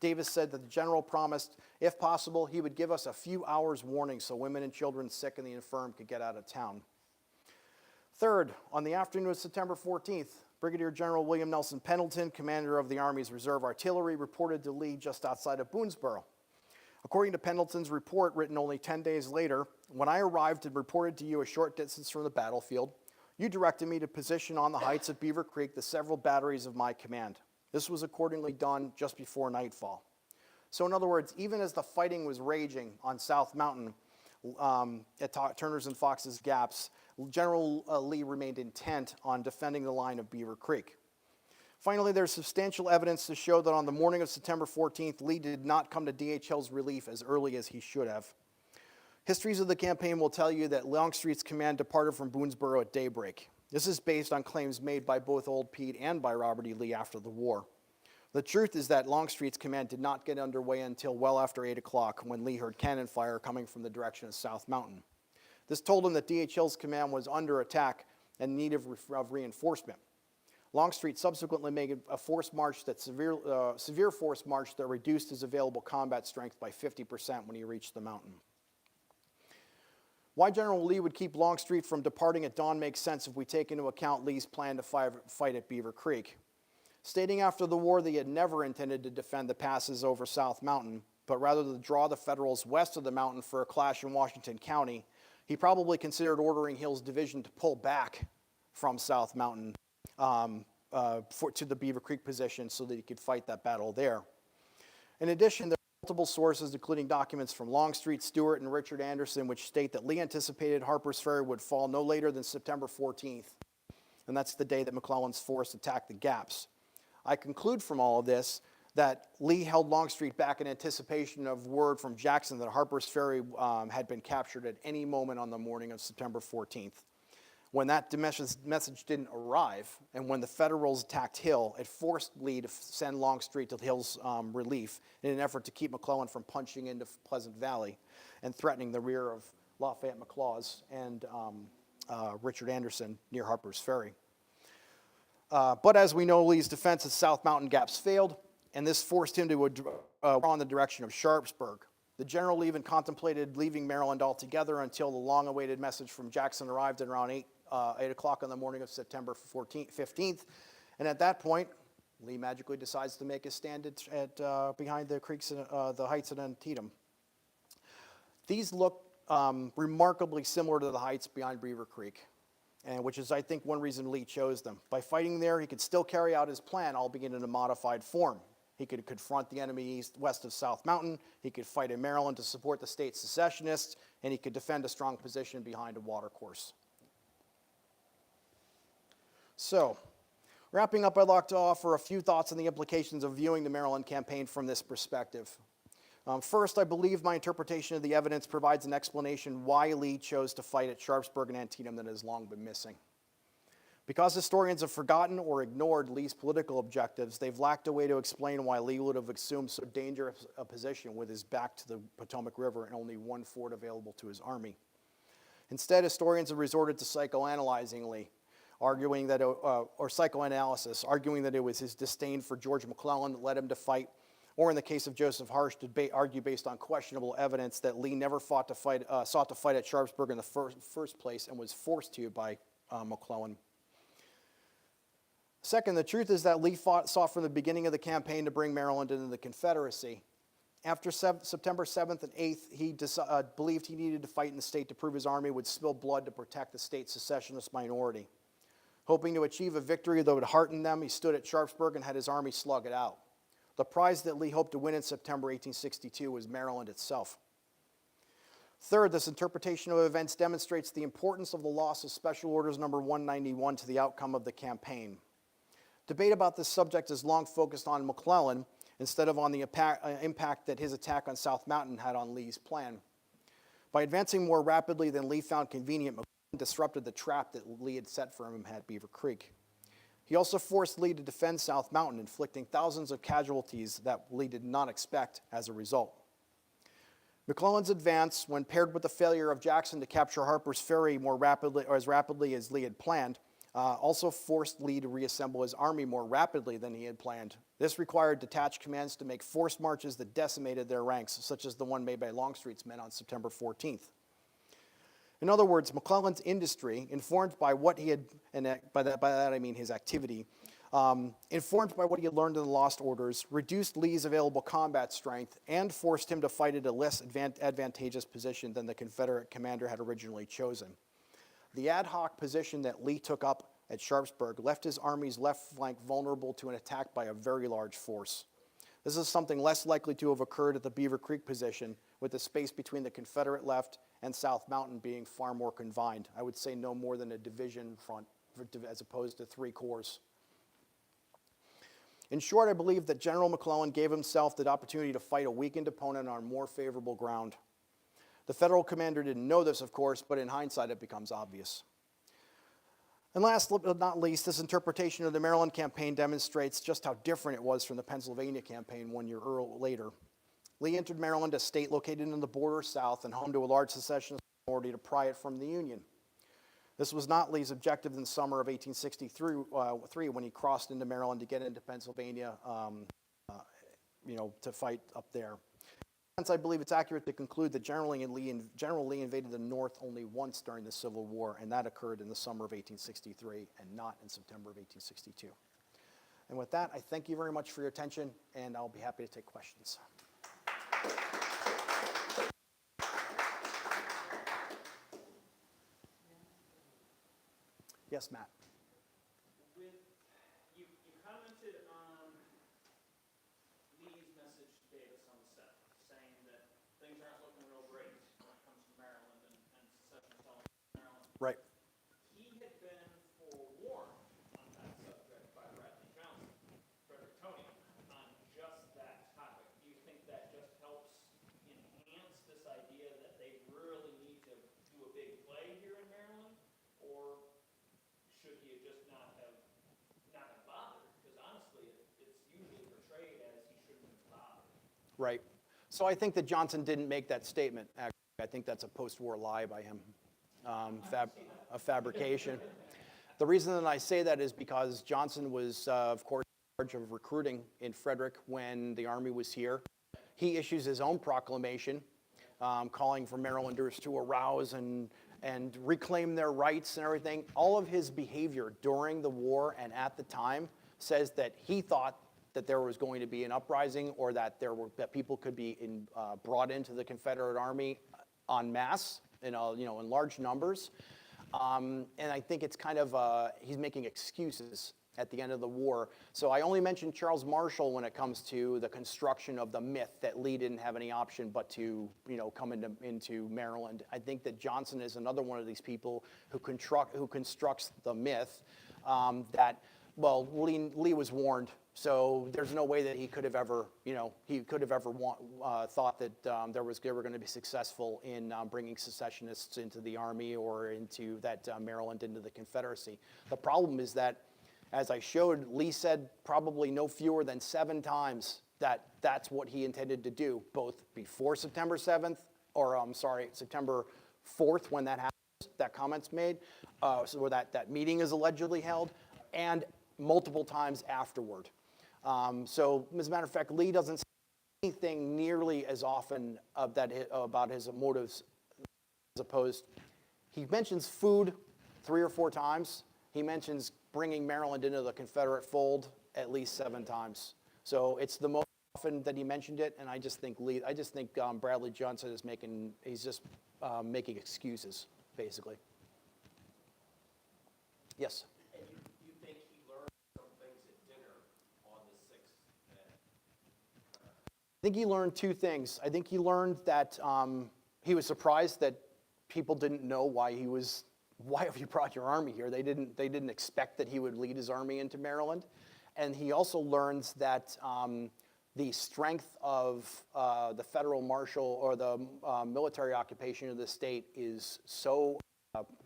Davis said that the general promised, if possible, he would give us a few hours warning so women and children sick and the infirm could get out of town. Third, on the afternoon of September 14th, Brigadier General William Nelson Pendleton, commander of the Army's Reserve Artillery, reported to Lee just outside of Boonesboro. According to Pendleton's report, written only 10 days later, when I arrived and reported to you a short distance from the battlefield, you directed me to position on the heights of Beaver Creek the several batteries of my command. This was accordingly done just before nightfall. So in other words, even as the fighting was raging on South Mountain at Turner's and Fox's Gaps, General Lee remained intent on defending the line of Beaver Creek. Finally, there's substantial evidence to show that on the morning of September 14th, Lee did not come to DHL's relief as early as he should have. Histories of the campaign will tell you that Longstreet's command departed from Boonesboro at daybreak. This is based on claims made by both Old Pete and by Robert E. Lee after the war. The truth is that Longstreet's command did not get underway until well after 8 o'clock when Lee heard cannon fire coming from the direction of South Mountain. This told him that DHL's command was under attack and in need of reinforcement. Longstreet subsequently made a force march severe force march that reduced his available combat strength by 50% when he reached the mountain. Why General Lee would keep Longstreet from departing at dawn makes sense if we take into account Lee's plan to fight at Beaver Creek. Stating after the war that he had never intended to defend the passes over South Mountain, but rather to draw the Federals west of the mountain for a clash in Washington County, he probably considered ordering Hill's division to pull back from South Mountain to the Beaver Creek position so that he could fight that battle there. In addition, there are multiple sources, including documents from Longstreet, Stewart, and Richard Anderson, which state that Lee anticipated Harper's Ferry would fall no later than September 14th, and that's the day that McClellan's force attacked the Gaps. I conclude from all of this that Lee held Longstreet back in anticipation of word from Jackson that Harper's Ferry had been captured at any moment on the morning of September 14th. When that message didn't arrive, and when the Federals attacked Hill, it forced Lee to send Longstreet to Hill's relief in an effort to keep McClellan from punching into Pleasant Valley and threatening the rear of Lafayette McLaws and Richard Anderson near Harper's Ferry. But as we know, Lee's defense at South Mountain Gaps failed, and this forced him to draw in the direction of Sharpsburg. The general even contemplated leaving Maryland altogether until the long-awaited message from Jackson arrived at around 8 o'clock on the morning of September 15th. And at that point, Lee magically decides to make his stand behind the creeks, the heights at Antietam. These look remarkably similar to the heights behind Beaver Creek, and which is, I think, one reason Lee chose them. By fighting there, he could still carry out his plan, albeit in a modified form. He could confront the enemy west of South Mountain, he could fight in Maryland to support the state secessionists, and he could defend a strong position behind a watercourse. So, wrapping up, I'd like to offer a few thoughts on the implications of viewing the Maryland campaign from this perspective. First, I believe my interpretation of the evidence provides an explanation why Lee chose to fight at Sharpsburg and Antietam that has long been missing. Because historians have forgotten or ignored Lee's political objectives, they've lacked a way to explain why Lee would have assumed so dangerous a position with his back to the Potomac River and only one fort available to his army. Instead, historians have resorted to psychoanalyzing Lee, arguing that it was his disdain for George McClellan that led him to fight, or in the case of Joseph Harsh, to argue based on questionable evidence that Lee never sought to fight at Sharpsburg in the first place and was forced to by McClellan. Second, the truth is that Lee sought from the beginning of the campaign to bring Maryland into the Confederacy. After September 7th and 8th, he believed he needed to fight in the state to prove his army would spill blood to protect the state's secessionist minority. Hoping to achieve a victory that would hearten them, he stood at Sharpsburg and had his army slug it out. The prize that Lee hoped to win in September 1862 was Maryland itself. Third, this interpretation of events demonstrates the importance of the loss of Special Orders Number 191 to the outcome of the campaign. Debate about this subject has long focused on McClellan instead of on the impact that his attack on South Mountain had on Lee's plan. By advancing more rapidly than Lee found convenient, McClellan disrupted the trap that Lee had set for him at Beaver Creek. He also forced Lee to defend South Mountain, inflicting thousands of casualties that Lee did not expect as a result. McClellan's advance, when paired with the failure of Jackson to capture Harper's Ferry more rapidly, or as rapidly as Lee had planned, also forced Lee to reassemble his army more rapidly than he had planned. This required detached commands to make forced marches that decimated their ranks, such as the one made by Longstreet's men on September 14th. In other words, McClellan's industry, informed by what he had, and by that I mean his activity, informed by what he had learned in the Lost Orders, reduced Lee's available combat strength and forced him to fight at a less advantageous position than the Confederate commander had originally chosen. The ad hoc position that Lee took up at Sharpsburg left his army's left flank vulnerable to an attack by a very large force. This is something less likely to have occurred at the Beaver Creek position, with the space between the Confederate left and South Mountain being far more confined. I would say no more than a division front as opposed to 3 corps. In short, I believe that General McClellan gave himself the opportunity to fight a weakened opponent on more favorable ground. The federal commander didn't know this, of course, but in hindsight it becomes obvious. And last but not least, this interpretation of the Maryland campaign demonstrates just how different it was from the Pennsylvania campaign 1 year later. Lee entered Maryland, a state located in the border south and home to a large secessionist minority, to pry it from the Union. This was not Lee's objective in the summer of 1863 when he crossed into Maryland to get into Pennsylvania, to fight up there. Hence, I believe it's accurate to conclude that General Lee invaded the North only once during the Civil War, and that occurred in the summer of 1863 and not in September of 1862. And with that, I thank you very much for your attention, and I'll be happy to take questions. Yes, Matt. You commented on Lee's message to Davis on the 7th, saying that things aren't looking real great when it comes to Maryland and secession selling in Maryland. Right. He had been forewarned on that subject by Radley Johnson, Frederick, on just that topic. Do you think that just helps enhance this idea that they really need to do a big play here in Maryland, or should he just not have bothered? Because honestly, it's usually portrayed as he shouldn't have bothered. Right. So I think that Johnson didn't make that statement, actually. I think that's a post-war lie by him, a fabrication. The reason that I say that is because Johnson was, of course, in charge of recruiting in Frederick when the Army was here. He issues his own proclamation calling for Marylanders to arouse and reclaim their rights and everything. All of his behavior during the war and at the time says that he thought that there was going to be an uprising, or that that people could be brought into the Confederate Army en masse, in large numbers. And I think it's kind of he's making excuses at the end of the war. So I only mentioned Charles Marshall when it comes to the construction of the myth that Lee didn't have any option but to, come into Maryland. I think that Johnson is another one of these people who constructs the myth that, well, Lee was warned, so there's no way that he could have ever, thought that they were going to be successful in bringing secessionists into the Army or into Maryland into the Confederacy. The problem is that, as I showed, Lee said probably no fewer than 7 times that that's what he intended to do, both before September 7th, or September 4th, when that happens, that comment's made, where that meeting is allegedly held, and multiple times afterward. So, as a matter of fact, Lee doesn't say anything nearly as often about his motives as opposed. He mentions food 3 or 4 times. He mentions bringing Maryland into the Confederate fold at least 7 times. So it's the most often that he mentioned it, and I just think Bradley Johnson is making excuses, basically. Yes? And you think he learned some things at dinner on the 6th? I think he learned 2 things. I think he learned that he was surprised that people didn't know why have you brought your army here? They didn't expect that he would lead his army into Maryland. And he also learns that the strength of the federal marshal or the military occupation of the state is so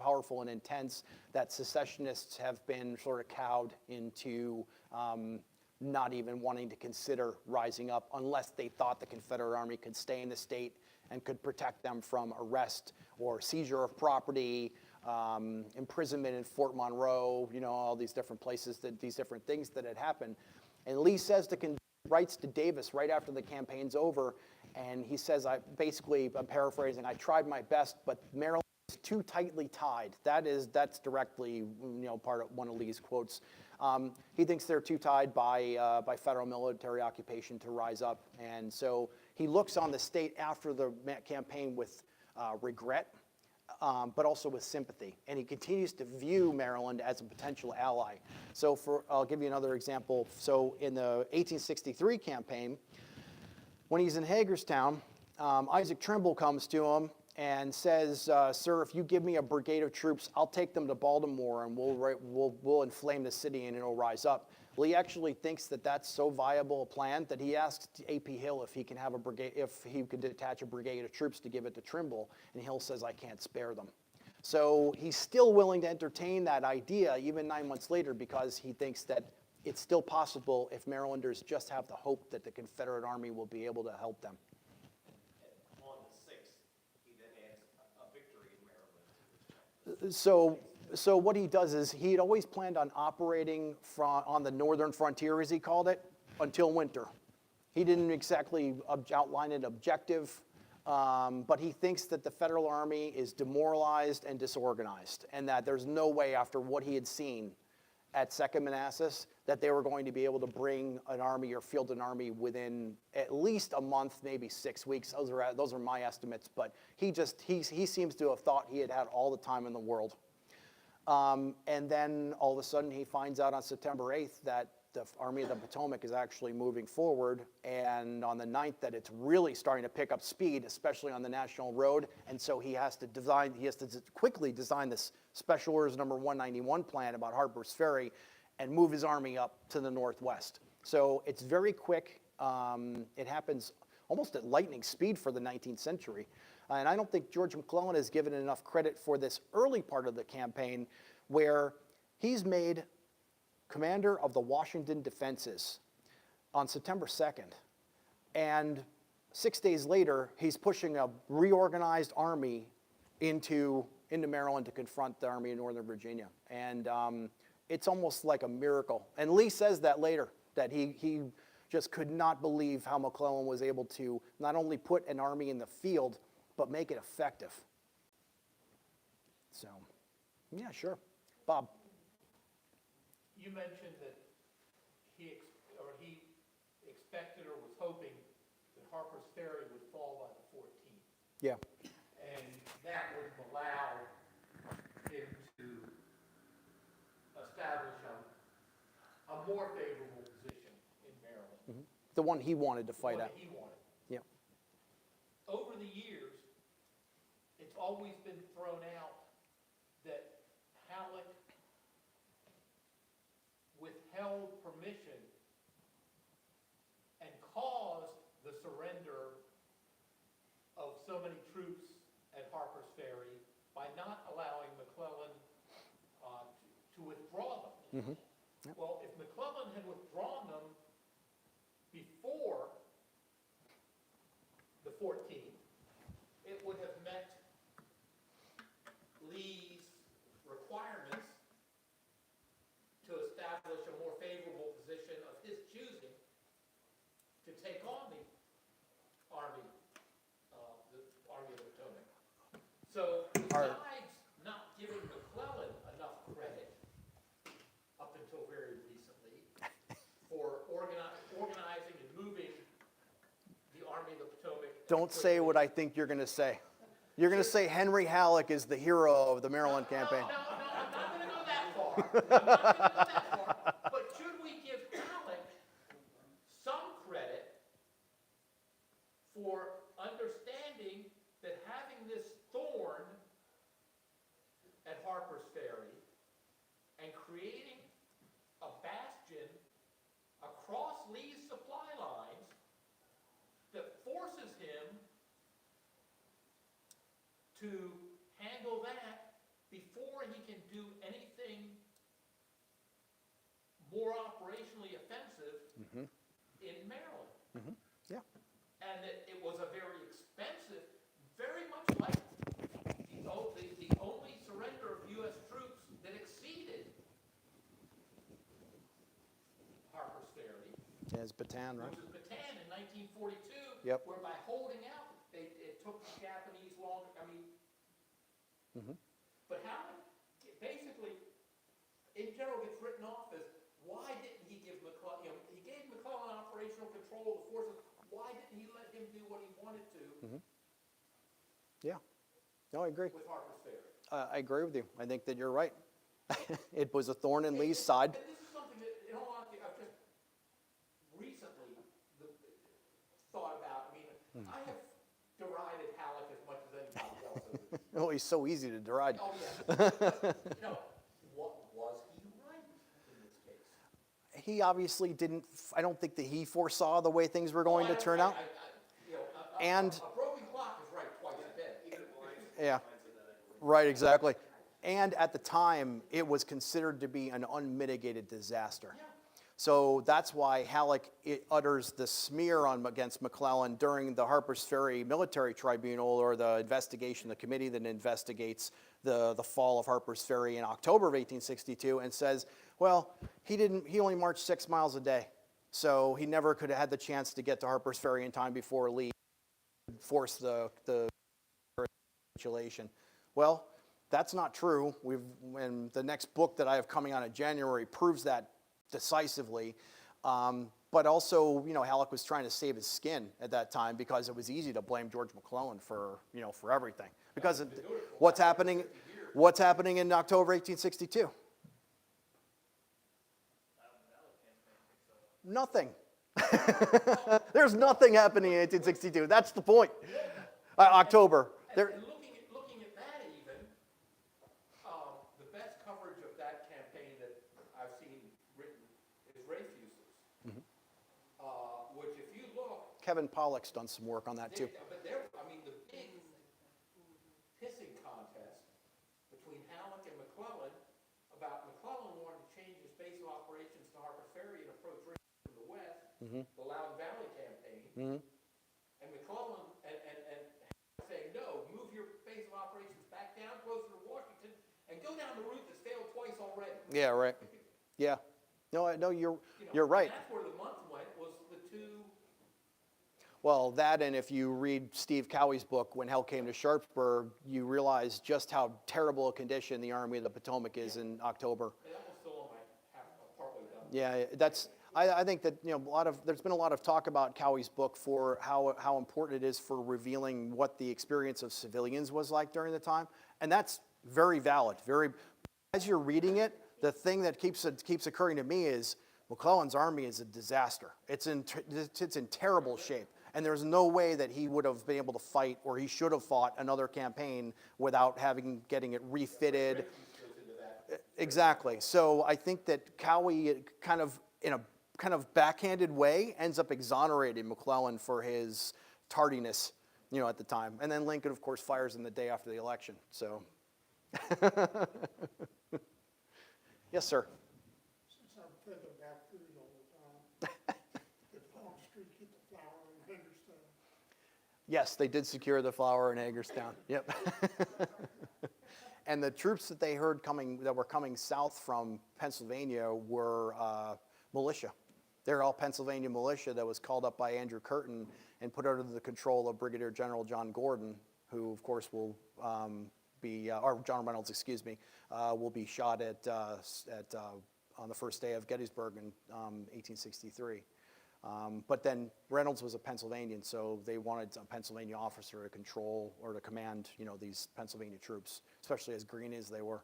powerful and intense that secessionists have been sort of cowed into not even wanting to consider rising up unless they thought the Confederate Army could stay in the state and could protect them from arrest or seizure of property, imprisonment in Fort Monroe, all these different places, these different things that had happened. And Lee writes to Davis right after the campaign's over, and he says, I'm paraphrasing, I tried my best, but Maryland is too tightly tied. That's directly, part of one of Lee's quotes. He thinks they're too tied by federal military occupation to rise up, and so he looks on the state after the campaign with regret, but also with sympathy. And he continues to view Maryland as a potential ally. So I'll give you another example. So in the 1863 campaign, when he's in Hagerstown, Isaac Trimble comes to him and says, sir, if you give me a brigade of troops, I'll take them to Baltimore and we'll inflame the city and it'll rise up. Lee actually thinks that that's so viable a plan that he asked A.P. Hill if he can have a brigade, if he could detach a brigade of troops to give it to Trimble, and Hill says, I can't spare them. So he's still willing to entertain that idea even 9 months later because he thinks that it's still possible if Marylanders just have the hope that the Confederate Army will be able to help them. On the 6th, he then adds a victory in Maryland. So what he does is he had always planned on operating on the northern frontier, as he called it, until winter. He didn't exactly outline an objective, but he thinks that the federal army is demoralized and disorganized, and that there's no way after what he had seen at Second Manassas that they were going to be able to bring an army or field an army within at least a month, maybe 6 weeks. Those are my estimates, but he seems to have thought he had all the time in the world. And then all of a sudden he finds out on September 8th that the Army of the Potomac is actually moving forward, and on the 9th that it's really starting to pick up speed, especially on the National Road, and so he has to quickly design this Special Orders number 191 plan about Harper's Ferry and move his army up to the northwest. So it's very quick. It happens almost at lightning speed for the 19th century. And I don't think George McClellan is given enough credit for this early part of the campaign where he's made commander of the Washington defenses on September 2nd. And 6 days later, he's pushing a reorganized army into Maryland to confront the Army of Northern Virginia. And it's almost like a miracle. And Lee says that later, that he just could not believe how McClellan was able to not only put an army in the field, but make it effective. So, yeah, sure. Bob. You mentioned that he expected or was hoping that Harper's Ferry would fall by the 14th. Yeah. And that would allow him to establish a more favorable position in Maryland. Mm-hmm. The one he wanted to fight at. The one that he wanted. Yeah. Over the years, it's always been thrown out that Halleck withheld permission and caused the surrender of so many troops at Harper's Ferry by not allowing McClellan to withdraw them. Mm-hmm. Yep. Well, if McClellan had withdrawn them before the 14th, it would have met Lee's requirements to establish a more favorable position of his choosing to take on the Army of the Potomac. So besides not giving McClellan enough credit, Don't say what I think you're going to say. You're going to say Henry Halleck is the hero of the Maryland campaign. No, I'm not going to go that far. I'm not going to go that far. But should we give Alec some credit for understanding that having this thorn at Harper's Ferry and creating a bastion across Lee's supply lines that forces him to handle that before he can do anything more operationally offensive in Maryland. Yeah. And that it was a very expensive, very much like the only surrender of U.S. troops that exceeded Harper's Ferry, As Bataan, right? which was Bataan in 1942, Yep. where by holding out, it took the Japanese longer, I mean, but how, basically, in general gets written off as, why didn't he give McClellan, he gave McClellan operational control of the forces, why didn't he let him do what he wanted to Yeah. No, I agree. with Harper's Ferry? I agree with you. I think that you're right. It was a thorn in Lee's side. And this is something that, in all honesty, I've just recently thought about. I mean, I have derided Halleck as much as anybody else. Oh, he's so easy to deride. Oh, yeah. But, was he right in this case? He obviously didn't, I don't think that he foresaw the way things were going to turn out. And- A broken clock is right twice a day. Yeah, right, exactly. And at the time, it was considered to be an unmitigated disaster. Yeah. So that's why Halleck utters the smear against McClellan during the Harper's Ferry Military Tribunal, or the investigation, the committee that investigates the fall of Harper's Ferry in October of 1862, and says, well, he only marched 6 miles a day. So he never could have had the chance to get to Harper's Ferry in time before Lee forced the capitulation. Well, that's not true. And the next book that I have coming out in January proves that decisively. But also, Halleck was trying to save his skin at that time, because it was easy to blame George McClellan for everything. Because of what's happening in October 1862? Nothing. There's nothing happening in 1862. That's the point. October. There. And looking at that even, the best coverage of that campaign that I've seen written is Ray Fusel's, which if you look, Kevin Pollak's done some work on that too. but the big pissing contest between Halleck and McClellan about McClellan wanting to change his base of operations to Harper's Ferry and approach Richmond from the west, the Loudon Valley campaign, and McClellan and saying, no, move your base of operations back down closer to Washington and go down the route that's failed twice already. Yeah, right. Yeah. No, you're right. That's where the month went, was the two. Well, that, and if you read Steve Cowie's book, When Hell Came to Sharpsburg, you realize just how terrible a condition the Army of the Potomac is in October. And that was still on my partway done. Yeah, that's. I think that there's been a lot of talk about Cowie's book for how important it is for revealing what the experience of civilians was like during the time, and that's very valid. As you're reading it, the thing that keeps occurring to me is McClellan's army is a disaster. It's in terrible shape, and there's no way that he would have been able to fight, or he should have fought another campaign without getting it refitted. Exactly. So I think that Cowie in a kind of backhanded way ends up exonerating McClellan for his tardiness, at the time. And then Lincoln, of course, fires him the day after the election. So, yes, sir. Since I'm thinking about food all the time, did Long Street get the flour in Hagerstown? Yes, they did secure the flour in Hagerstown. Yep. And the troops that they heard that were coming south from Pennsylvania were militia. They're all Pennsylvania militia that was called up by Andrew Curtin and put under the control of Brigadier General John Gordon, who, of course, will or John Reynolds, excuse me, will be shot on the first day of Gettysburg in 1863. But then Reynolds was a Pennsylvanian, so they wanted a Pennsylvania officer to control or to command, these Pennsylvania troops, especially as green as they were.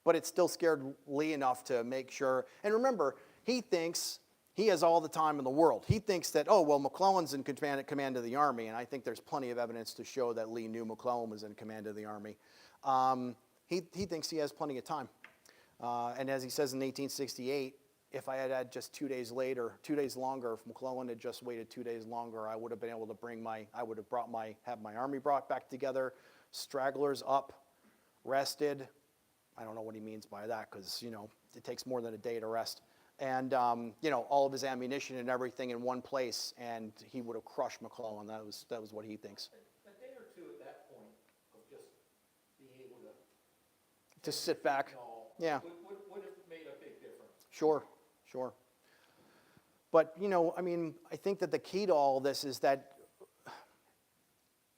But it still scared Lee enough to make sure. And remember, he thinks he has all the time in the world. He thinks that, oh, well, McClellan's in command of the Army, and I think there's plenty of evidence to show that Lee knew McClellan was in command of the Army. He thinks he has plenty of time. And as he says in 1868, if I had had just 2 days longer, if McClellan had just waited 2 days longer, I would have been able to have my army brought back together, stragglers up, rested. I don't know what he means by that because, it takes more than a day to rest. And, all of his ammunition and everything in one place, and he would have crushed McClellan. That was what he thinks. A day or two at that point of just being able to. To sit back. Yeah. Would have made a big difference. Sure. But, I think that the key to all this is that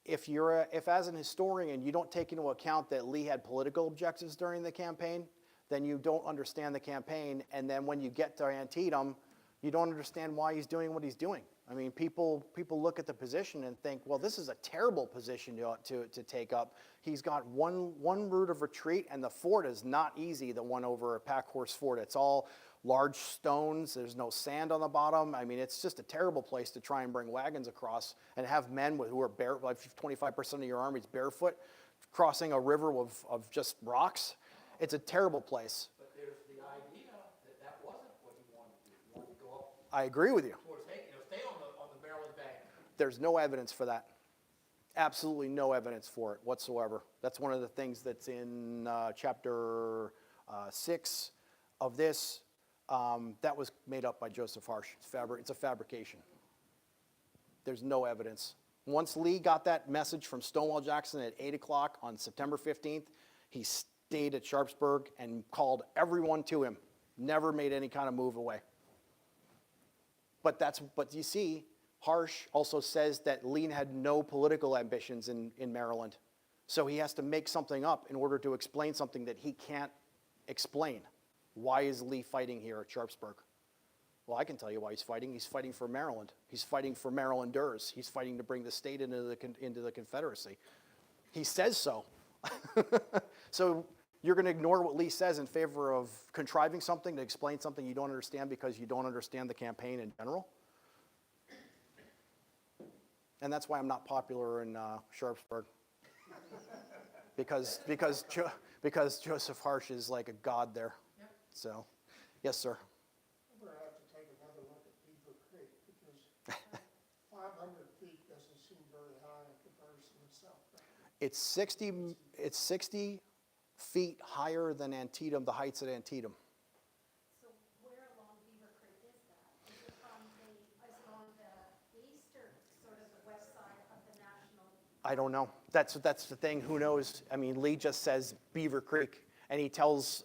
if as an historian you don't take into account that Lee had political objectives during the campaign, then you don't understand the campaign, and then when you get to Antietam, you don't understand why he's doing what he's doing. I mean, people look at the position and think, well, this is a terrible position to take up. He's got one route of retreat, and the fort is not easy, the one over at Packhorse Fort. It's all large stones. There's no sand on the bottom. I mean, it's just a terrible place to try and bring wagons across and have men who are bare, like 25% of your army's barefoot, crossing a river of just rocks. It's a terrible place. But there's the idea that wasn't what he wanted to do. He wanted to go up I agree with you. towards Haiti, stay on the Maryland bank. There's no evidence for that. Absolutely no evidence for it whatsoever. That's one of the things that's in chapter 6 of this. That was made up by Joseph Harsh. It's a fabrication. There's no evidence. Once Lee got that message from Stonewall Jackson at 8 o'clock on September 15th, he stayed at Sharpsburg and called everyone to him. Never made any kind of move away. But you see, Harsh also says that Lee had no political ambitions in Maryland. So he has to make something up in order to explain something that he can't explain. Why is Lee fighting here at Sharpsburg? Well, I can tell you why he's fighting. He's fighting for Maryland. He's fighting for Marylanders. He's fighting to bring the state into the Confederacy. He says so. So you're going to ignore what Lee says in favor of contriving something to explain something you don't understand because you don't understand the campaign in general? And that's why I'm not popular in Sharpsburg. because Joseph Harsh is like a god there. Yep. So, yes, sir. We're going to have to take another look at Beaver Creek because 500 feet doesn't seem very high in comparison to South Bend. It's 60 feet higher than Antietam, the heights at Antietam. So where along Beaver Creek is that? Is it on the east or sort of the west side of the national? I don't know. That's the thing. Who knows? I mean, Lee just says Beaver Creek, and he tells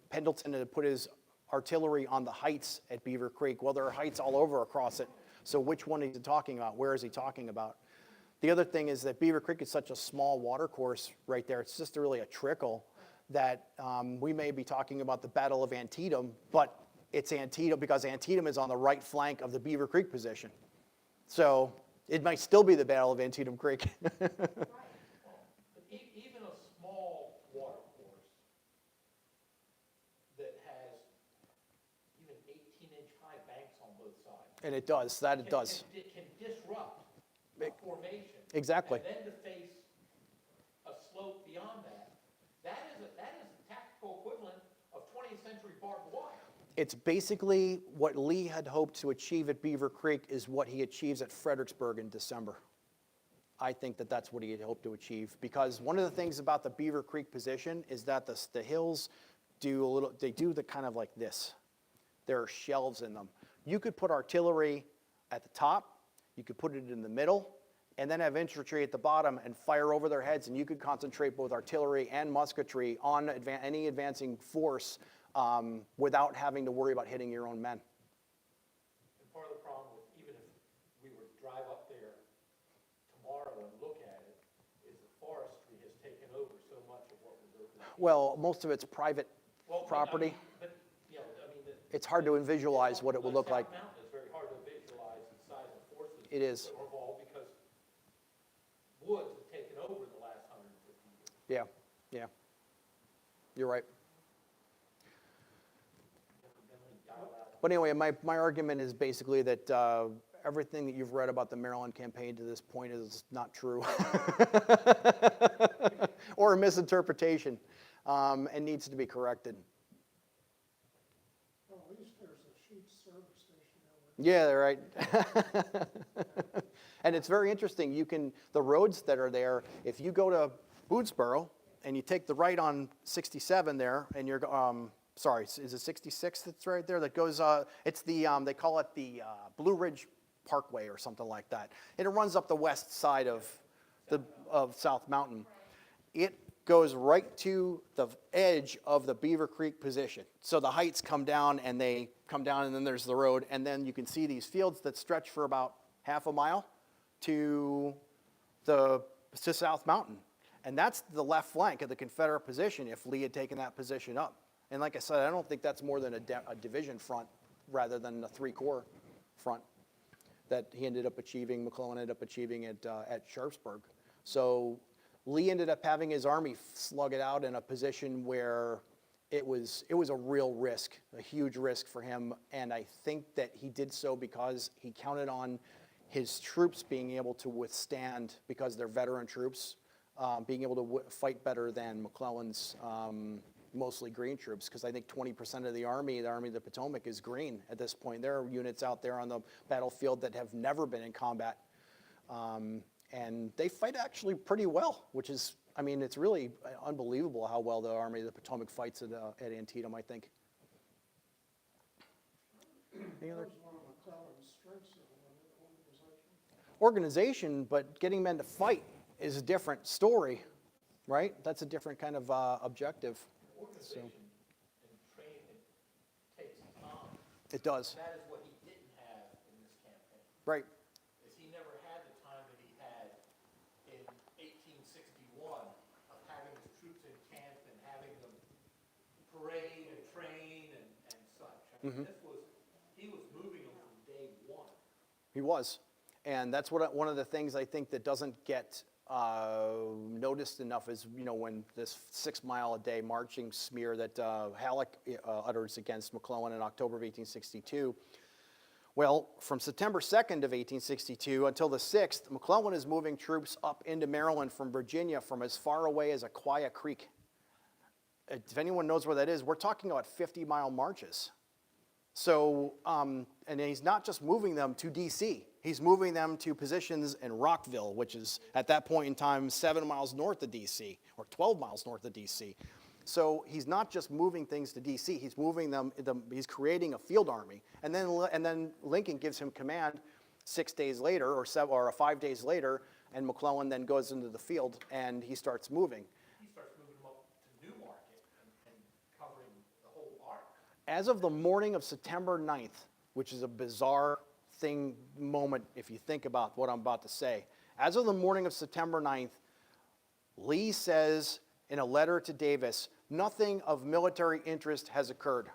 Pendleton to put his artillery on the heights at Beaver Creek. Well, there are heights all over across it. So which one is he talking about? Where is he talking about? The other thing is that Beaver Creek is such a small water course right there. It's just really a trickle that we may be talking about the Battle of Antietam, but it's Antietam because Antietam is on the right flank of the Beaver Creek position. So it might still be the Battle of Antietam Creek. But even a small water course that has even 18-inch high banks on both sides. And it does, it does. It can disrupt a formation. Exactly. And then to face a slope beyond that, that is a tactical equivalent of 20th century barbed wire. It's basically what Lee had hoped to achieve at Beaver Creek is what he achieves at Fredericksburg in December. I think that that's what he had hoped to achieve because one of the things about the Beaver Creek position is that the hills do the kind of like this. There are shelves in them. You could put artillery at the top, you could put it in the middle, and then have infantry at the bottom and fire over their heads, and you could concentrate both artillery and musketry on any advancing force without having to worry about hitting your own men. And part of the problem with, even if we were to drive up there tomorrow and look at it, is the forestry has taken over so much of what was open. Well, most of it's private Well, property. But, It's hard to visualize what it would look like. South Mountain is very hard to visualize. It is, Revolve because woods have taken over in the last 150 years. yeah, yeah. You're right. But anyway, my argument is basically that everything that you've read about the Maryland campaign to this point is not true. Or a misinterpretation, and needs to be corrected. Well, at least there's a sheep service station over Yeah, right. And it's very interesting. The roads that are there, if you go to Boonesboro and you take the right on 67 there, and you're, sorry, is it 66 that's right there? That goes, it's the, they call it the Blue Ridge Parkway or something like that. And it runs up the west side of South Mountain. It goes right to the edge of the Beaver Creek position. So the heights come down, and they come down, and then there's the road, and then you can see these fields that stretch for about half a mile to South Mountain. And that's the left flank of the Confederate position if Lee had taken that position up. And like I said, I don't think that's more than a division front rather than a three-corps front that he ended up achieving, McClellan ended up achieving at Sharpsburg. So Lee ended up having his army slug it out in a position where it was a real risk, a huge risk for him. And I think that he did so because he counted on his troops being able to withstand, because they're veteran troops, being able to fight better than McClellan's mostly green troops, because I think 20% of the Army of the Potomac is green at this point. There are units out there on the battlefield that have never been in combat. And they fight actually pretty well, which is, I mean, it's really unbelievable how well the Army of the Potomac fights at Antietam, I think. Any other? That was one of McClellan's strengths of the organization. Organization, but getting men to fight is a different story, right? That's a different kind of objective. Organization and training takes time. It does, That is what he didn't have in this campaign. right? Is he never had the time that he had in 1861 of having his troops in camp and having them parade and train and such. I mean, he was moving them from day one. He was. And that's one of the things I think that doesn't get noticed enough is, when this 6-mile-a-day marching smear that Halleck utters against McClellan in October of 1862. Well, from September 2nd of 1862 until the 6th, McClellan is moving troops up into Maryland from Virginia from as far away as Aquia Creek. If anyone knows where that is, we're talking about 50-mile marches. So, and he's not just moving them to D.C., he's moving them to positions in Rockville, which is at that point in time 7 miles north of D.C., or 12 miles north of D.C. So he's not just moving things to D.C., he's moving them, he's creating a field army. And then Lincoln gives him command 6 days later, or 5 days later, and McClellan then goes into the field and he starts moving. He starts moving them up to Newmarket and covering the whole arc. As of the morning of September 9th, which is a bizarre moment if you think about what I'm about to say. As of the morning of September 9th, Lee says in a letter to Davis, nothing of military interest has occurred.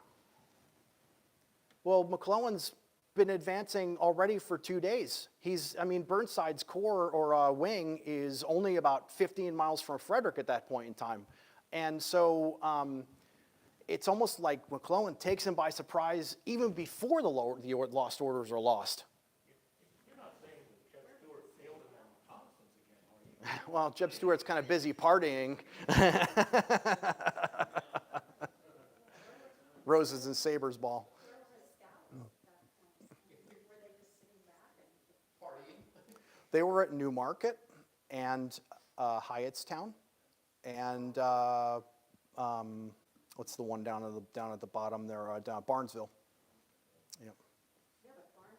Well, McClellan's been advancing already for 2 days. Burnside's corps or wing is only about 15 miles from Frederick at that point in time. And so it's almost like McClellan takes him by surprise even before the lost orders are lost. You're not saying that Jeb Stuart failed in their reconnaissance again, are you? Well, Jeb Stuart's kind of busy partying. Roses and sabers ball. Where were the scouts at that point? Were they just sitting back and? Partying? They were at Newmarket and Hyattstown and what's the one down at the bottom there? Down Barnesville. Yep. Yeah, but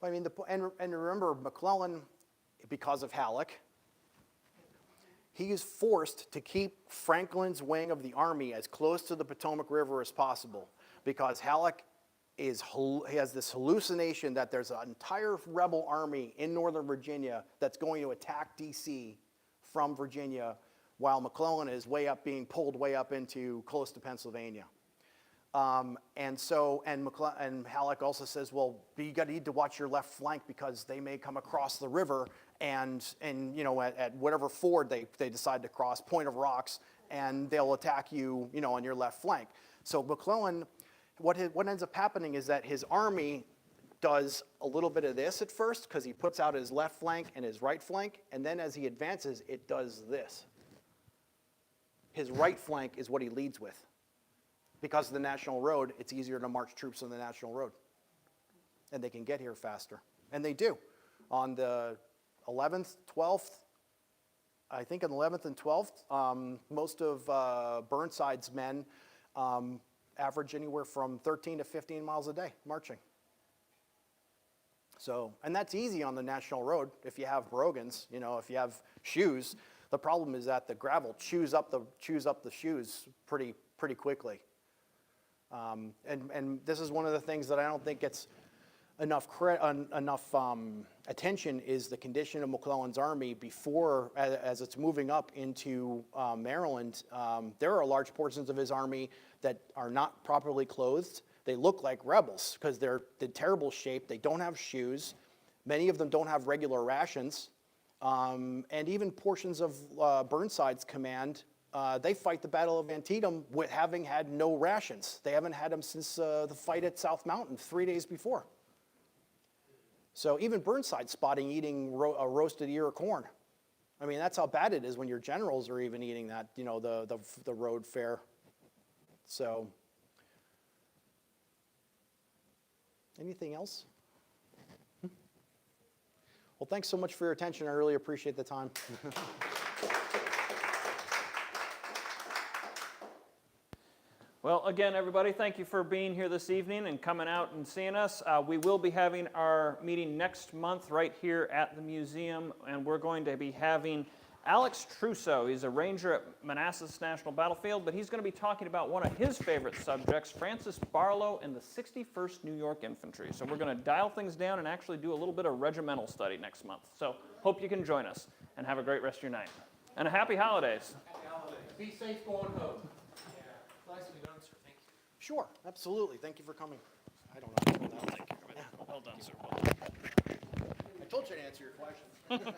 yeah, okay. And remember, McClellan, because of Halleck, he is forced to keep Franklin's wing of the army as close to the Potomac River as possible, because Halleck he has this hallucination that there's an entire rebel army in Northern Virginia that's going to attack D.C. from Virginia, while McClellan is being pulled way up into close to Pennsylvania. And Halleck also says, well, you got to need to watch your left flank because they may come across the river and you know, at whatever ford they decide to cross, Point of Rocks, and they'll attack you, you know, on your left flank. So McClellan, what ends up happening is that his army does a little bit of this at first because he puts out his left flank and his right flank, and then as he advances, it does this. His right flank is what he leads with. Because of the National Road, it's easier to march troops on the National Road. And they can get here faster. And they do. On the 11th, 12th, I think on the 11th and 12th, most of Burnside's men average anywhere from 13 to 15 miles a day marching. So, and that's easy on the National Road if you have brogans, you know, if you have shoes. The problem is that the gravel chews up the shoes pretty quickly. And this is one of the things that I don't think gets enough attention is the condition of McClellan's army before, as it's moving up into Maryland. There are large portions of his army that are not properly clothed. They look like rebels because they're in terrible shape. They don't have shoes. Many of them don't have regular rations. And even portions of Burnside's command, they fight the Battle of Antietam with having had no rations. They haven't had them since the fight at South Mountain 3 days before. So even Burnside spotting eating a roasted ear of corn. I mean, that's how bad it is when your generals are even eating that, you know, the road fare. So, anything else? Well, thanks so much for your attention. I really appreciate the time. Well, again, everybody, thank you for being here this evening and coming out and seeing us. We will be having our meeting next month right here at the museum, and we're going to be having Alex Trousseau. He's a ranger at Manassas National Battlefield, but he's going to be talking about one of his favorite subjects, Francis Barlow and the 61st New York Infantry. So we're going to dial things down and actually do a little bit of regimental study next month. So hope you can join us, and have a great rest of your night. And a happy holidays. Be safe going home. Nicely done, sir. Thank you. Sure, absolutely. Thank you for coming. I don't know. Well done, sir. Well done. I told you to answer your question.